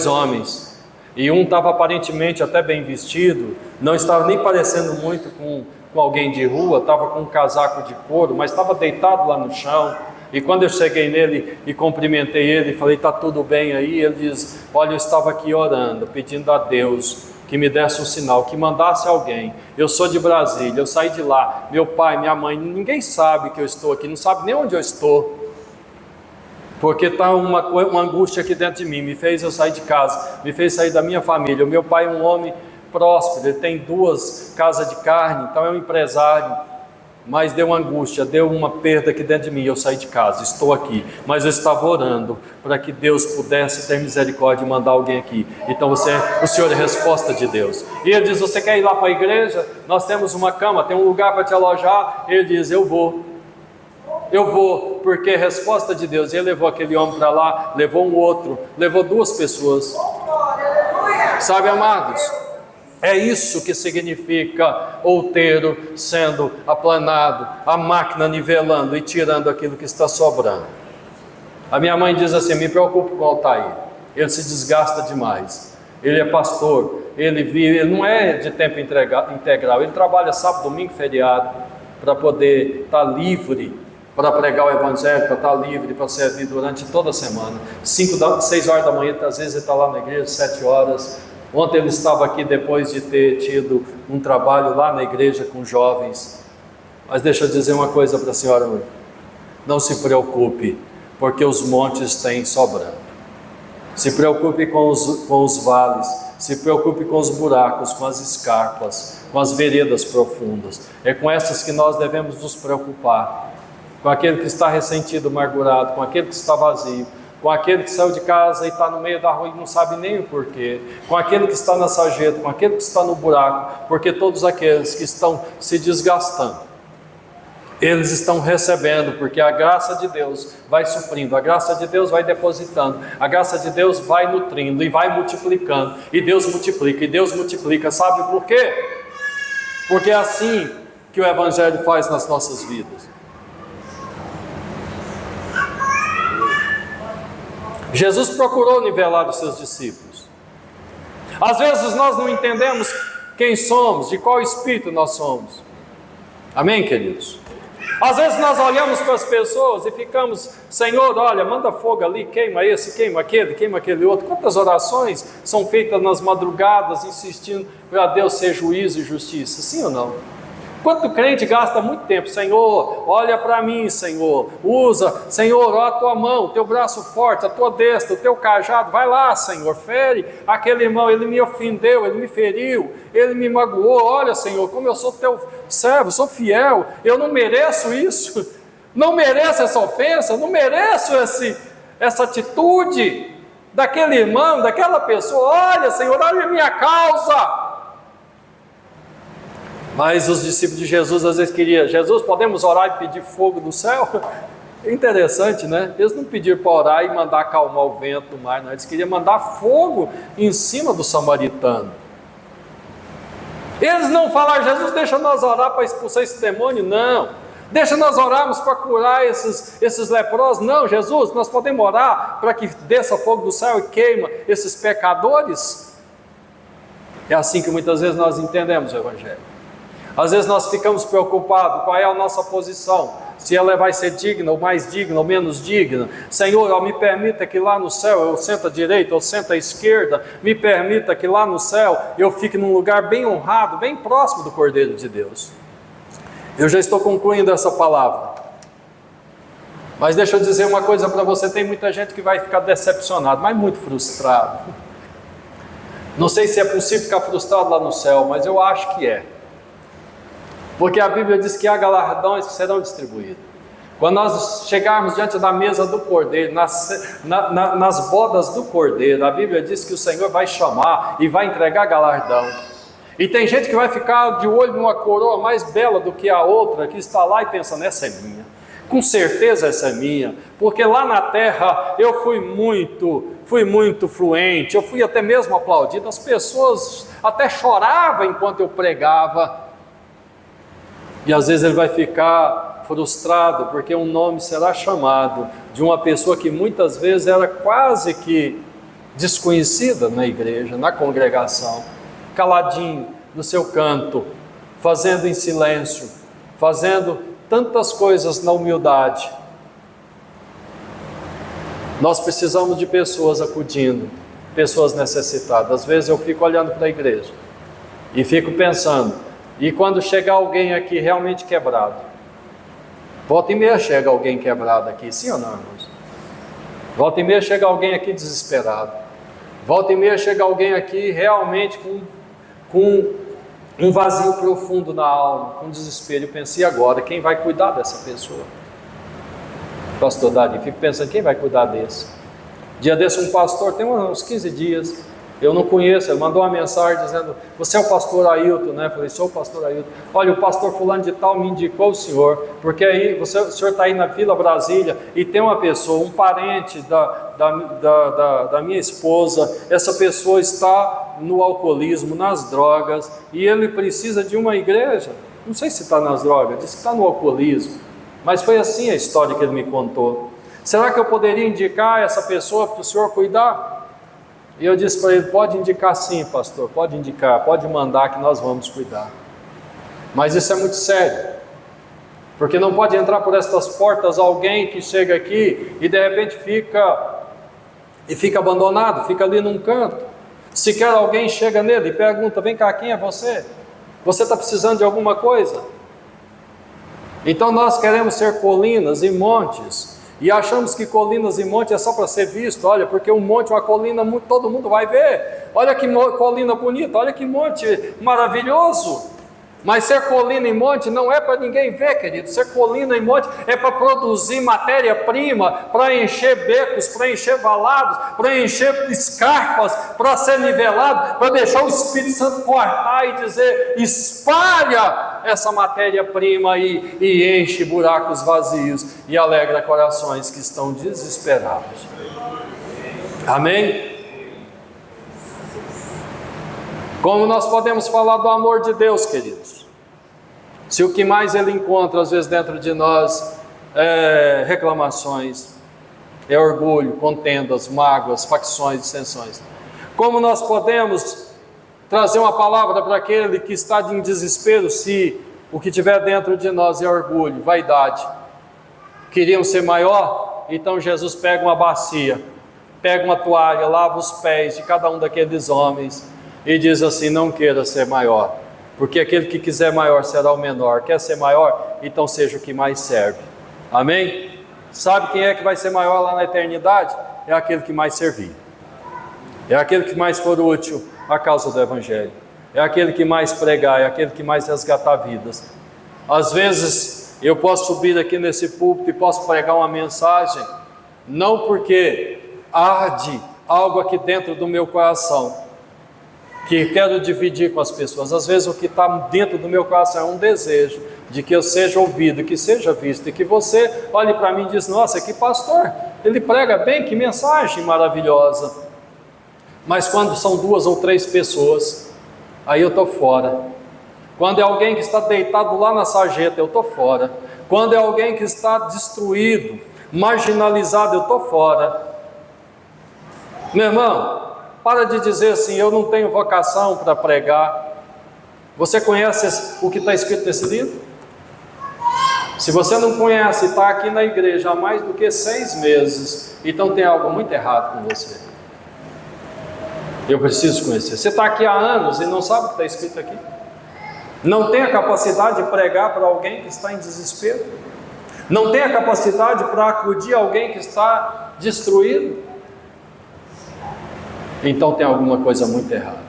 homens, e um estava aparentemente até bem vestido, não estava nem parecendo muito com alguém de rua, estava com um casaco de couro, mas estava deitado lá no chão. E quando eu cheguei nele e cumprimentei ele, falei: está tudo bem aí? Ele diz: olha, eu estava aqui orando, pedindo a Deus que me desse um sinal, que mandasse alguém. Eu sou de Brasília, eu saí de lá, meu pai, minha mãe, ninguém sabe que eu estou aqui, não sabe nem onde eu estou, porque está uma angústia aqui dentro de mim, me fez eu sair de casa, me fez sair da minha família. O meu pai é um homem próspero, ele tem 2 casas de carne, então é um empresário, mas deu uma angústia, deu uma perda aqui dentro de mim, eu saí de casa, estou aqui, mas eu estava orando para que Deus pudesse ter misericórdia e mandar alguém aqui. Então o Senhor é a resposta de Deus. E ele diz: você quer ir lá para a igreja? Nós temos uma cama, tem um lugar para te alojar. Ele diz: eu vou, porque é a resposta de Deus. E ele levou aquele homem para lá, levou um outro, levou 2 pessoas. Sabe, amados, é isso que significa outeiro sendo aplanado, a máquina nivelando e tirando aquilo que está sobrando. A minha mãe diz assim: me preocupo com o Altair, ele se desgasta demais, ele é pastor, ele não é de tempo integral, ele trabalha sábado, domingo, feriado, para poder estar livre para pregar o evangelho, para estar livre, para servir durante toda a semana. 6 horas da manhã, às vezes ele está lá na igreja, 7 horas. Ontem ele estava aqui depois de ter tido um trabalho lá na igreja com jovens. Mas deixa eu dizer uma coisa para a senhora: não se preocupe, porque os montes têm sobrando. Se preocupe com os vales, se preocupe com os buracos, com as escarpas, com as veredas profundas. É com essas que nós devemos nos preocupar. Com aquele que está ressentido, amargurado, com aquele que está vazio, com aquele que saiu de casa e está no meio da rua e não sabe nem o porquê, com aquele que está na sarjeta, com aquele que está no buraco, porque todos aqueles que estão se desgastando Eles estão recebendo, porque a graça de Deus vai suprindo, a graça de Deus vai depositando, a graça de Deus vai nutrindo e vai multiplicando, e Deus multiplica, sabe por quê? Porque é assim que o Evangelho faz nas nossas vidas. Jesus procurou nivelar os seus discípulos. Às vezes nós não entendemos quem somos, de qual espírito nós somos. Amém, queridos? Às vezes nós olhamos para as pessoas e ficamos: Senhor, olha, manda fogo ali, queima esse, queima aquele outro. Quantas orações são feitas nas madrugadas, insistindo para Deus ser juízo e justiça? Sim ou não? Quanto crente gasta muito tempo: Senhor, olha para mim, Senhor, usa, Senhor, ó a tua mão, o teu braço forte, a tua destra, o teu cajado, vai lá, Senhor, fere aquele irmão, ele me ofendeu, ele me feriu, ele me magoou, olha, Senhor, como eu sou teu servo, sou fiel, eu não mereço isso, não mereço essa ofensa, não mereço essa atitude daquele irmão, daquela pessoa, olha, Senhor, olha a minha causa. Mas os discípulos de Jesus às vezes queriam: Jesus, podemos orar e pedir fogo do céu? Interessante, né? Eles não pediram para orar e mandar acalmar o vento do mar, não. Eles queriam mandar fogo em cima do samaritano. Eles não falaram: Jesus, deixa nós orar para expulsar esse demônio, não. Deixa nós orarmos para curar esses leprosos, não. Jesus, nós podemos orar para que desça fogo do céu e queima esses pecadores? É assim que muitas vezes nós entendemos o Evangelho. Às vezes nós ficamos preocupados: qual é a nossa posição, se ela vai ser digna, ou mais digna, ou menos digna. Senhor, me permita que lá no céu eu sento à direita ou sento à esquerda, me permita que lá no céu eu fique num lugar bem honrado, bem próximo do Cordeiro de Deus. Eu já estou concluindo essa palavra, mas deixa eu dizer uma coisa para você: tem muita gente que vai ficar decepcionado, mas muito frustrado. Não sei se é possível ficar frustrado lá no céu, mas eu acho que é. Porque a Bíblia diz que há galardões que serão distribuídos. Quando nós chegarmos diante da mesa do Cordeiro, nas bodas do Cordeiro, a Bíblia diz que o Senhor vai chamar e vai entregar galardão. E tem gente que vai ficar de olho numa coroa mais bela do que a outra, que está lá e pensando: essa é minha. Com certeza essa é minha, porque lá na terra eu fui muito fluente, eu fui até mesmo aplaudido, as pessoas até choravam enquanto eu pregava. E às vezes ele vai ficar frustrado, porque um nome será chamado de uma pessoa que muitas vezes era quase que desconhecida na igreja, na congregação, caladinho no seu canto, fazendo em silêncio, fazendo tantas coisas na humildade. Nós precisamos de pessoas acudindo, pessoas necessitadas. Às vezes eu fico olhando para a igreja e fico pensando: e quando chegar alguém aqui realmente quebrado? Volta e meia chega alguém quebrado aqui, sim ou não, irmãos? Volta e meia chega alguém aqui desesperado. Volta e meia chega alguém aqui realmente com um vazio profundo na alma, com desespero. Eu pensei: agora, quem vai cuidar dessa pessoa? Pastor Dari, fico pensando: quem vai cuidar desse? Dia desse um pastor, tem uns 15 dias, eu não conheço, ele mandou uma mensagem dizendo: você é o pastor Ailton, né? Eu falei: sou o pastor Ailton. Olha, o pastor fulano de tal me indicou o senhor, porque aí o senhor está aí na Vila Brasília e tem uma pessoa, um parente da minha esposa, essa pessoa está no alcoolismo, nas drogas, e ele precisa de uma igreja. Não sei se está nas drogas, disse que está no alcoolismo, mas foi assim a história que ele me contou. Será que eu poderia indicar essa pessoa para o senhor cuidar? E eu disse para ele: pode indicar sim, pastor, pode indicar, pode mandar que nós vamos cuidar. Mas isso é muito sério, porque não pode entrar por estas portas alguém que chega aqui e de repente fica abandonado, fica ali num canto. Sequer alguém chega nele e pergunta: vem cá, quem é você? Você está precisando de alguma coisa? Então nós queremos ser colinas e montes, e achamos que colinas e montes é só para ser visto. Olha, porque um monte, uma colina, todo mundo vai ver. Olha que colina bonita, olha que monte maravilhoso. Mas ser colina e monte não é para ninguém ver, querido. Ser colina e monte é para produzir matéria-prima, para encher becos, para encher valados, para encher escarpas, para ser nivelado, para deixar o Espírito Santo cortar e dizer: espalha essa matéria-prima aí e enche buracos vazios e alegra corações que estão desesperados. Amém? Como nós podemos falar do amor de Deus, queridos, se o que mais Ele encontra às vezes dentro de nós é reclamações, é orgulho, contendas, mágoas, facções, dissensões? Como nós podemos trazer uma palavra para aquele que está em desespero se o que tiver dentro de nós é orgulho, vaidade? Queriam ser maior? Então Jesus pega uma bacia, pega uma toalha, lava os pés de cada um daqueles homens e diz assim: não queira ser maior, porque aquele que quiser maior será o menor. Quer ser maior? Então seja o que mais serve. Amém? Sabe quem é que vai ser maior lá na eternidade? É aquele que mais servir, é aquele que mais for útil à causa do Evangelho, é aquele que mais pregar, é aquele que mais resgatar vidas. Às vezes eu posso subir aqui nesse púlpito e posso pregar uma mensagem, não porque arde algo aqui dentro do meu coração que quero dividir com as pessoas. Às vezes o que está dentro do meu coração é um desejo de que eu seja ouvido, que seja visto, e que você olhe para mim e diz: nossa, que pastor, ele prega bem, que mensagem maravilhosa. Mas quando são 2 ou 3 pessoas, aí eu estou fora. Quando é alguém que está deitado lá na sarjeta, eu estou fora. Quando é alguém que está destruído, marginalizado, eu estou fora. Meu irmão, para de dizer assim: eu não tenho vocação para pregar. Você conhece o que está escrito nesse livro? Se você não conhece, está aqui na igreja há mais do que 6 meses, então tem algo muito errado com você. Eu preciso conhecer. Você está aqui há anos e não sabe o que está escrito aqui? Não tem a capacidade de pregar para alguém que está em desespero? Não tem a capacidade para acudir alguém que está destruído? Então tem alguma coisa muito errada.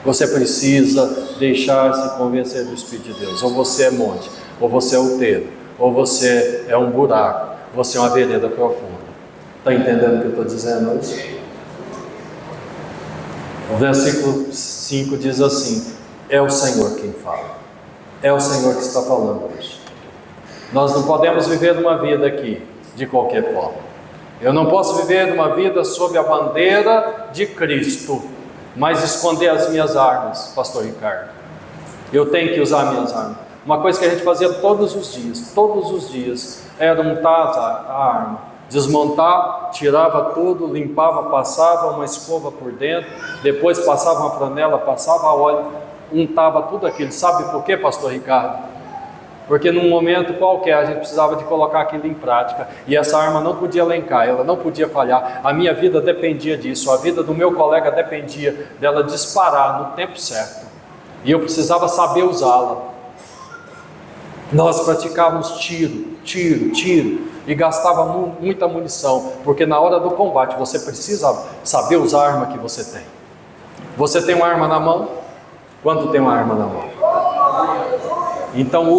Você precisa deixar-se convencer do Espírito de Deus. Ou você é monte, ou você é outeiro, ou você é um buraco, você é uma vereda profunda. Está entendendo o que eu estou dizendo hoje? O versículo 5 diz assim: é o Senhor quem fala, é o Senhor que está falando hoje. Nós não podemos viver uma vida aqui de qualquer forma. Eu não posso viver uma vida sob a bandeira de Cristo, mas esconder as minhas armas, pastor Ricardo. Eu tenho que usar minhas armas. Uma coisa que a gente fazia todos os dias, era untar a arma, desmontar, tirava tudo, limpava, passava uma escova por dentro, depois passava uma flanela, passava óleo, untava tudo aquilo. Sabe por quê, pastor Ricardo? Porque num momento qualquer a gente precisava de colocar aquilo em prática, e essa arma não podia elencar, ela não podia falhar. A minha vida dependia disso, a vida do meu colega dependia dela disparar no tempo certo, e eu precisava saber usá-la. Nós praticávamos tiro, e gastava muita munição, porque na hora do combate você precisa saber usar a arma que você tem. Você tem uma arma na mão? Quanto tem uma arma na mão? Então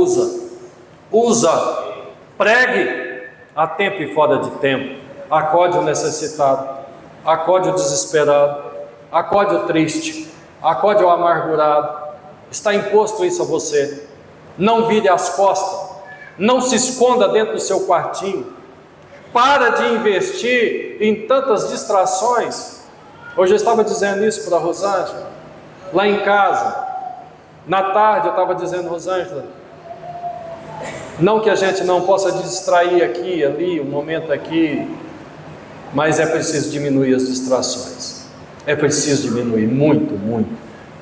usa, pregue a tempo e fora de tempo, acode o necessitado, acode o desesperado, acode o triste, acode o amargurado. Está imposto isso a você. Não vire as costas, não se esconda dentro do seu quartinho, para de investir em tantas distrações. Hoje eu estava dizendo isso para a Rosângela, lá em casa. Na tarde eu estava dizendo: Rosângela, não que a gente não possa distrair aqui, ali, um momento aqui, mas é preciso diminuir as distrações. É preciso diminuir muito,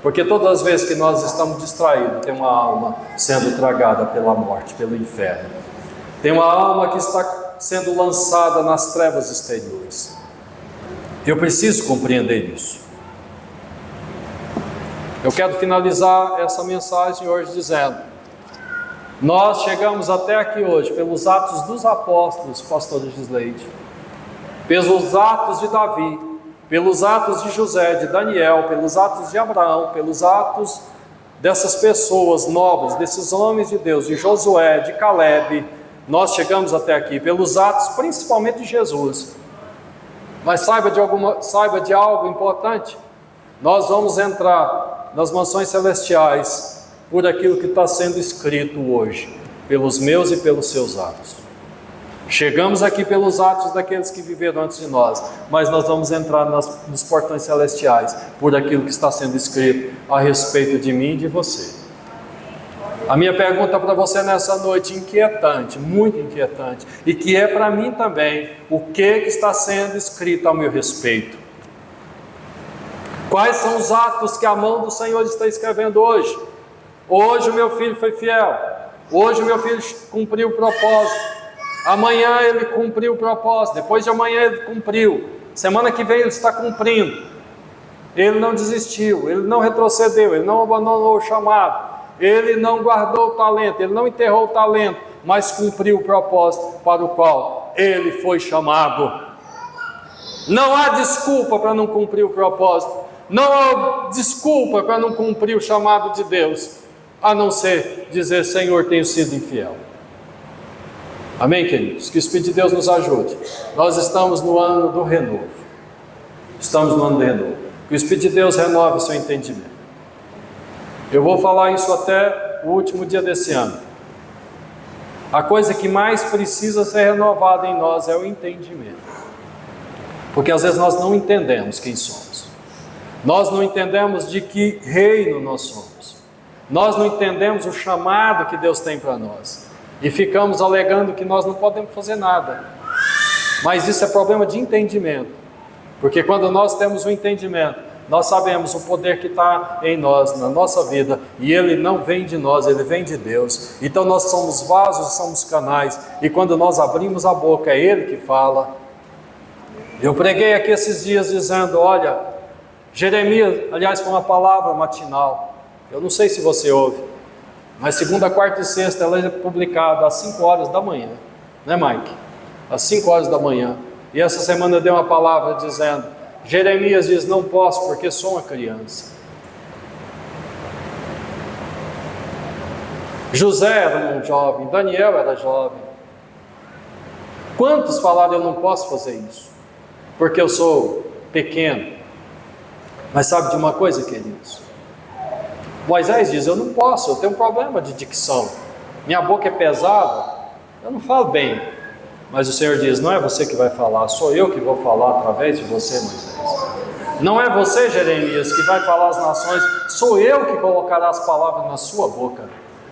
porque todas as vezes que nós estamos distraídos, tem uma alma sendo tragada pela morte, pelo inferno. Tem uma alma que está sendo lançada nas trevas exteriores. Eu preciso compreender isso. Eu quero finalizar essa mensagem hoje dizendo: nós chegamos até aqui hoje pelos atos dos apóstolos, pastor Gisleide, pelos atos de Davi, pelos atos de José, de Daniel, pelos atos de Abraão, pelos atos dessas pessoas nobres, desses homens de Deus, de Josué, de Caleb, nós chegamos até aqui pelos atos principalmente de Jesus. Mas saiba de algo importante: nós vamos entrar nas mansões celestiais por aquilo que está sendo escrito hoje, pelos meus e pelos seus atos. Chegamos aqui pelos atos daqueles que viveram antes de nós, mas nós vamos entrar nos portões celestiais por aquilo que está sendo escrito a respeito de mim e de você. A minha pergunta para você nessa noite, inquietante, muito inquietante, e que é para mim também: o que está sendo escrito a meu respeito? Quais são os atos que a mão do Senhor está escrevendo hoje? Hoje o meu filho foi fiel, hoje o meu filho cumpriu o propósito, amanhã ele cumpriu o propósito, depois de amanhã ele cumpriu, semana que vem ele está cumprindo. Ele não desistiu, ele não retrocedeu, ele não abandonou o chamado, ele não guardou o talento, ele não enterrou o talento, mas cumpriu o propósito para o qual ele foi chamado. Não há desculpa para não cumprir o propósito, não há desculpa para não cumprir o chamado de Deus, a não ser dizer: Senhor, tenho sido infiel. Amém, queridos? Que o Espírito de Deus nos ajude. Nós estamos no ano do renovo. Estamos no ano do renovo. Que o Espírito de Deus renove o seu entendimento. Eu vou falar isso até o último dia desse ano. A coisa que mais precisa ser renovada em nós é o entendimento. Porque às vezes nós não entendemos quem somos. Nós não entendemos de que reino nós somos. Nós não entendemos o chamado que Deus tem para nós. E ficamos alegando que nós não podemos fazer nada. Mas isso é problema de entendimento. Porque quando nós temos o entendimento, nós sabemos o poder que está em nós, na nossa vida, e ele não vem de nós, ele vem de Deus. Então nós somos vasos, somos canais, e quando nós abrimos a boca, é ele que fala. Eu preguei aqui esses dias dizendo: olha, Jeremias, aliás, foi uma palavra matinal, eu não sei se você ouve, mas segunda, quarta e sexta ela é publicada às 5 horas da manhã, né, Mike? Às 5 horas da manhã. E essa semana eu dei uma palavra dizendo: Jeremias diz: não posso porque sou uma criança. José era um jovem, Daniel era jovem. Quantos falaram: eu não posso fazer isso porque eu sou pequeno? Mas sabe de uma coisa, queridos? Moisés diz: eu não posso, eu tenho um problema de dicção, minha boca é pesada, eu não falo bem. Mas o Senhor diz: não é você que vai falar, sou eu que vou falar através de você, Moisés. Não é você, Jeremias, que vai falar às nações, sou eu que colocará as palavras na sua boca.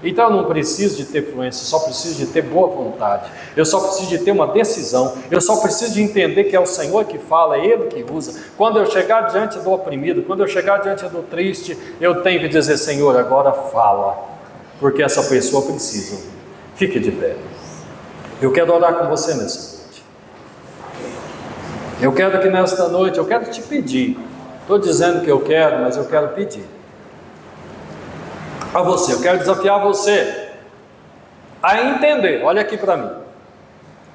Então eu não preciso de ter fluência, eu só preciso de ter boa vontade, eu só preciso de ter uma decisão, eu só preciso de entender que é o Senhor que fala, é Ele que usa. Quando eu chegar diante do oprimido, quando eu chegar diante do triste, eu tenho que dizer: Senhor, agora fala, porque essa pessoa precisa. Fique de pé. Eu quero orar com você nessa noite. Eu quero que nesta noite, eu quero te pedir, estou dizendo que eu quero, mas eu quero pedir a você, eu quero desafiar você a entender. Olha aqui para mim,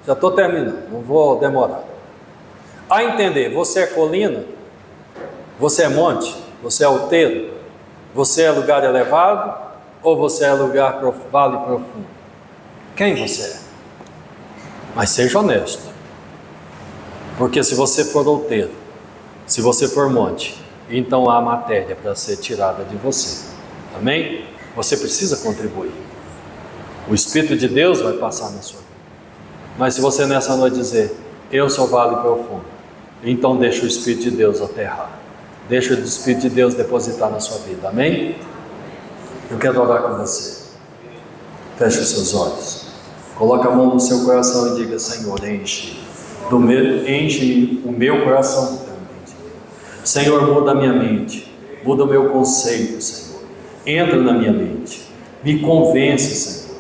já estou terminando, não vou demorar. A entender: você é colina, você é monte, você é outeiro, você é lugar elevado, ou você é lugar vale profundo? Quem você é? Mas seja honesto, porque se você for outeiro, se você for monte, então há matéria para ser tirada de você. Amém? Você precisa contribuir. O Espírito de Deus vai passar na sua vida. Mas se você nessa noite dizer: eu sou vale profundo, então deixa o Espírito de Deus aterrar, deixa o Espírito de Deus depositar na sua vida. Amém? Eu quero orar com você. Feche os seus olhos, coloque a mão no seu coração e diga: Senhor, enche o meu coração do teu entendimento. Senhor, muda a minha mente, muda o meu conceito, Senhor. Entra na minha mente, me convence, Senhor.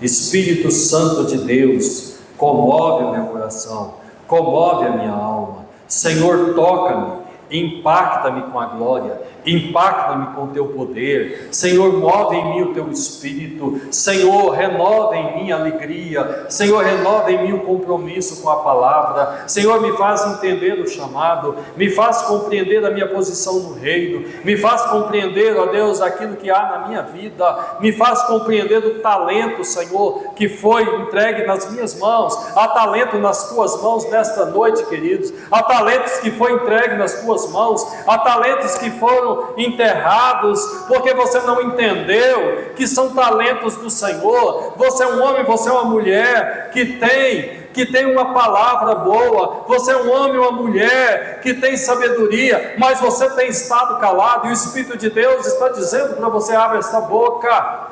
Espírito Santo de Deus, comove o meu coração, comove a minha alma. Senhor, toca-me, impacta-me com a glória, impacta-me com o teu poder. Senhor, move em mim o teu espírito. Senhor, renova em mim a alegria. Senhor, renova em mim o compromisso com a palavra. Senhor, me faz entender o chamado, me faz compreender a minha posição no reino, me faz compreender, ó Deus, aquilo que há na minha vida, me faz compreender o talento, Senhor, que foi entregue nas minhas mãos. Há talento nas tuas mãos nesta noite, queridos. Há talentos que foi entregue nas tuas mãos, há talentos que foram enterrados, porque você não entendeu que são talentos do Senhor. Você é um homem, você é uma mulher que tem uma palavra boa, você é um homem ou uma mulher que tem sabedoria, mas você tem estado calado, e o Espírito de Deus está dizendo para você: abre esta boca.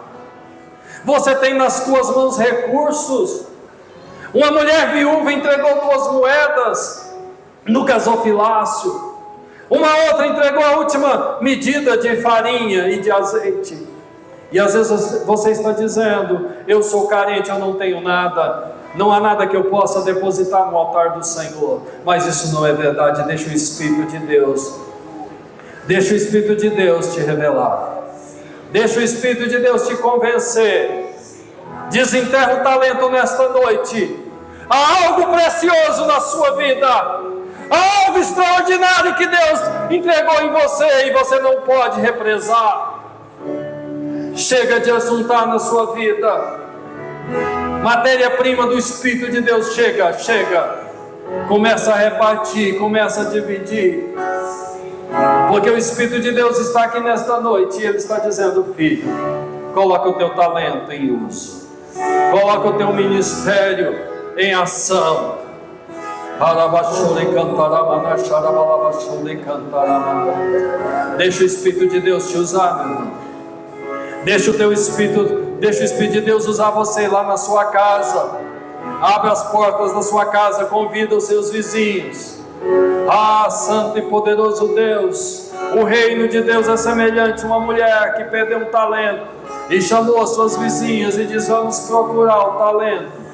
Você tem nas tuas mãos recursos. Uma mulher viúva entregou 2 moedas no gasofilácio, uma outra entregou a última medida de farinha e de azeite. E às vezes você está dizendo: eu sou carente, eu não tenho nada, não há nada que eu possa depositar no altar do Senhor. Mas isso não é verdade. Deixa o Espírito de Deus, deixa o Espírito de Deus te revelar, deixa o Espírito de Deus te convencer. Desenterra o talento nesta noite. Há algo precioso na sua vida, há algo extraordinário que Deus entregou em você, e você não pode represar. Chega de ajuntar na sua vida matéria-prima do Espírito de Deus. Chega. Começa a repartir, começa a dividir, porque o Espírito de Deus está aqui nesta noite, e Ele está dizendo: filho, coloca o teu talento em uso, coloca o teu ministério em ação. Deixa o Espírito de Deus te usar, meu irmão. Deixa o Espírito de Deus usar você lá na sua casa. Abra as portas da sua casa, convida os seus vizinhos. Ah, santo e poderoso Deus, o reino de Deus é semelhante a uma mulher que perdeu um talento e chamou as suas vizinhas e diz: vamos procurar o talento.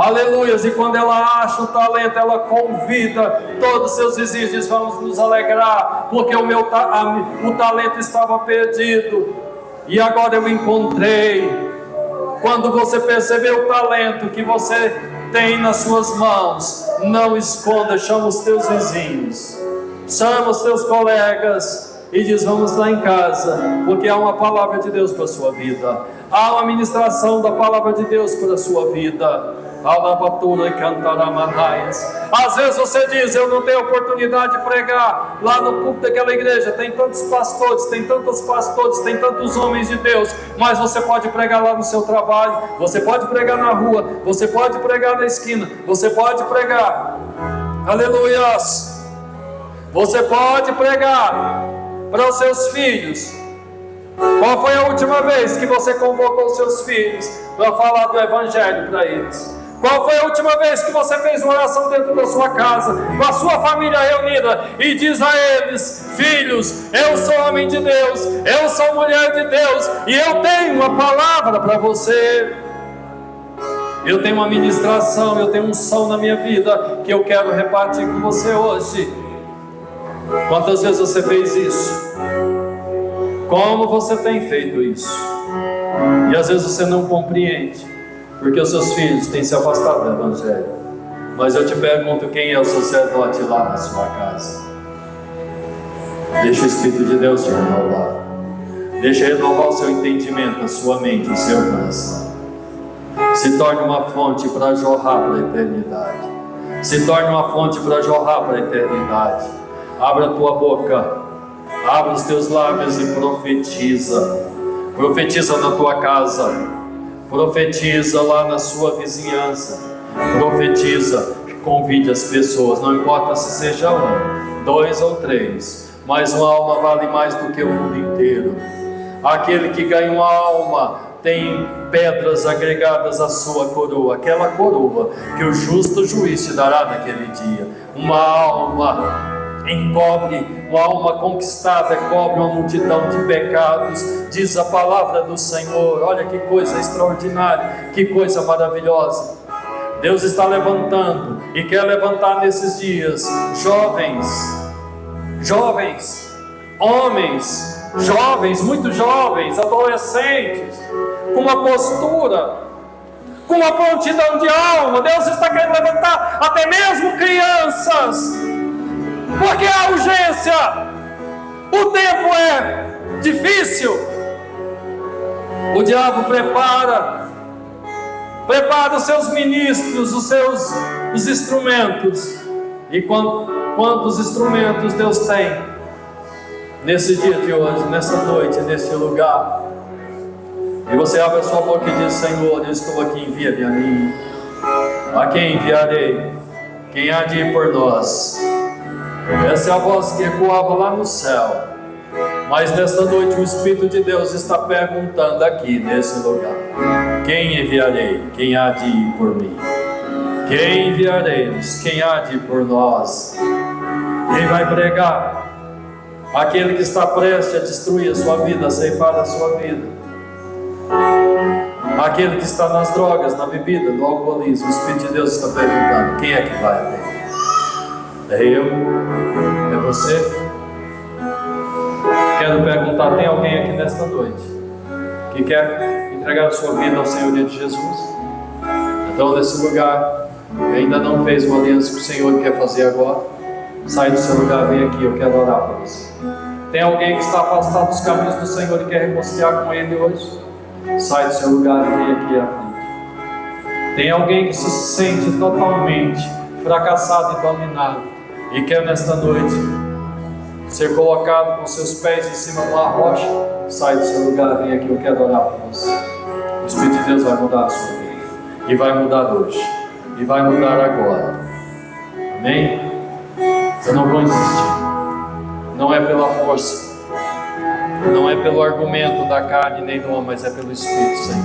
Aleluias. E quando ela acha o talento, ela convida todos os seus vizinhos, diz: vamos nos alegrar, porque o talento estava perdido e agora eu encontrei. Quando você perceber o talento que você tem nas suas mãos, não esconda, chama os teus vizinhos, chama os teus colegas e diz: vamos lá em casa, porque há uma palavra de Deus para a sua vida, há uma ministração da palavra de Deus para a sua vida. Às vezes você diz: eu não tenho oportunidade de pregar lá no púlpito daquela igreja, tem tantos pastores, tem tantos pastores, tem tantos homens de Deus. Mas você pode pregar lá no seu trabalho, você pode pregar na rua, você pode pregar na esquina, você pode pregar, aleluias, você pode pregar para os seus filhos. Qual foi a última vez que você convocou os seus filhos para falar do Evangelho para eles? Qual foi a última vez que você fez uma oração dentro da sua casa, com a sua família reunida, e diz a eles: filhos, eu sou homem de Deus, eu sou mulher de Deus, e eu tenho uma palavra para você, eu tenho uma ministração, eu tenho um som na minha vida que eu quero repartir com você hoje. Quantas vezes você fez isso? Como você tem feito isso? E às vezes você não compreende, porque os seus filhos têm se afastado do Evangelho. Mas eu te pergunto: quem é o sacerdote lá na sua casa? Deixa o Espírito de Deus te renovar. Deixa renovar o seu entendimento, a sua mente, o seu coração. Se torne uma fonte para jorrar para a eternidade. Se torne uma fonte para jorrar para a eternidade. Abra a tua boca, abre os teus lábios e profetiza. Profetiza na tua casa, profetiza lá na sua vizinhança, profetiza, convide as pessoas, não importa se seja 1, 2 ou 3, mas uma alma vale mais do que o mundo inteiro. Aquele que ganha uma alma tem pedras agregadas à sua coroa, aquela coroa que o justo juiz te dará naquele dia. Uma alma encobre, uma alma conquistada cobre uma multidão de pecados, diz a palavra do Senhor. Olha que coisa extraordinária, que coisa maravilhosa. Deus está levantando e quer levantar nesses dias jovens, homens, jovens, muito jovens, adolescentes, com uma postura, com uma prontidão de alma. Deus está querendo levantar até mesmo crianças, porque há urgência, o tempo é difícil. O diabo prepara os seus ministros, os instrumentos. E quantos instrumentos Deus tem nesse dia de hoje, nessa noite, nesse lugar? E você abre a sua boca e diz: Senhor, eu estou aqui, envia-me a mim. A quem enviarei? Quem há de ir por nós? Essa é a voz que ecoava lá no céu. Mas nesta noite o Espírito de Deus está perguntando aqui nesse lugar: quem enviarei? Quem há de ir por mim? Quem enviaremos? Quem há de ir por nós? Quem vai pregar? Aquele que está prestes a destruir a sua vida, a ceifar a sua vida. Aquele que está nas drogas, na bebida, no alcoolismo. O Espírito de Deus está perguntando: quem é que vai? É eu? É você? Quero perguntar: tem alguém aqui nesta noite que quer entregar a sua vida ao Senhoria de Jesus? Então, nesse lugar, ainda não fez uma aliança que o Senhor quer fazer agora, sai do seu lugar, vem aqui, eu quero orar para você. Tem alguém que está afastado dos caminhos do Senhor e quer reconciliar com Ele hoje? Sai do seu lugar e vem aqui à frente. Tem alguém que se sente totalmente fracassado e dominado e quer nesta noite ser colocado com seus pés em cima de uma rocha? Sai do seu lugar, vem aqui, eu quero orar por você. O Espírito de Deus vai mudar a sua vida, e vai mudar hoje, e vai mudar agora. Amém? Eu não vou insistir. Não é pela força, não é pelo argumento da carne nem do homem, mas é pelo Espírito, Senhor.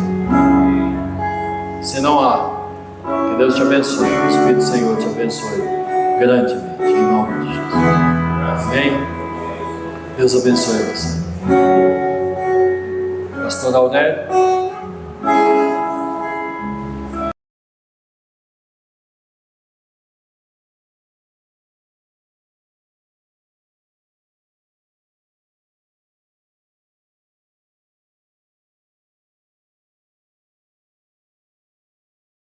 Se não há, que Deus te abençoe, o Espírito do Senhor te abençoe grandemente, em nome de Jesus. Amém? Deus abençoe você. Pastor Aurélio.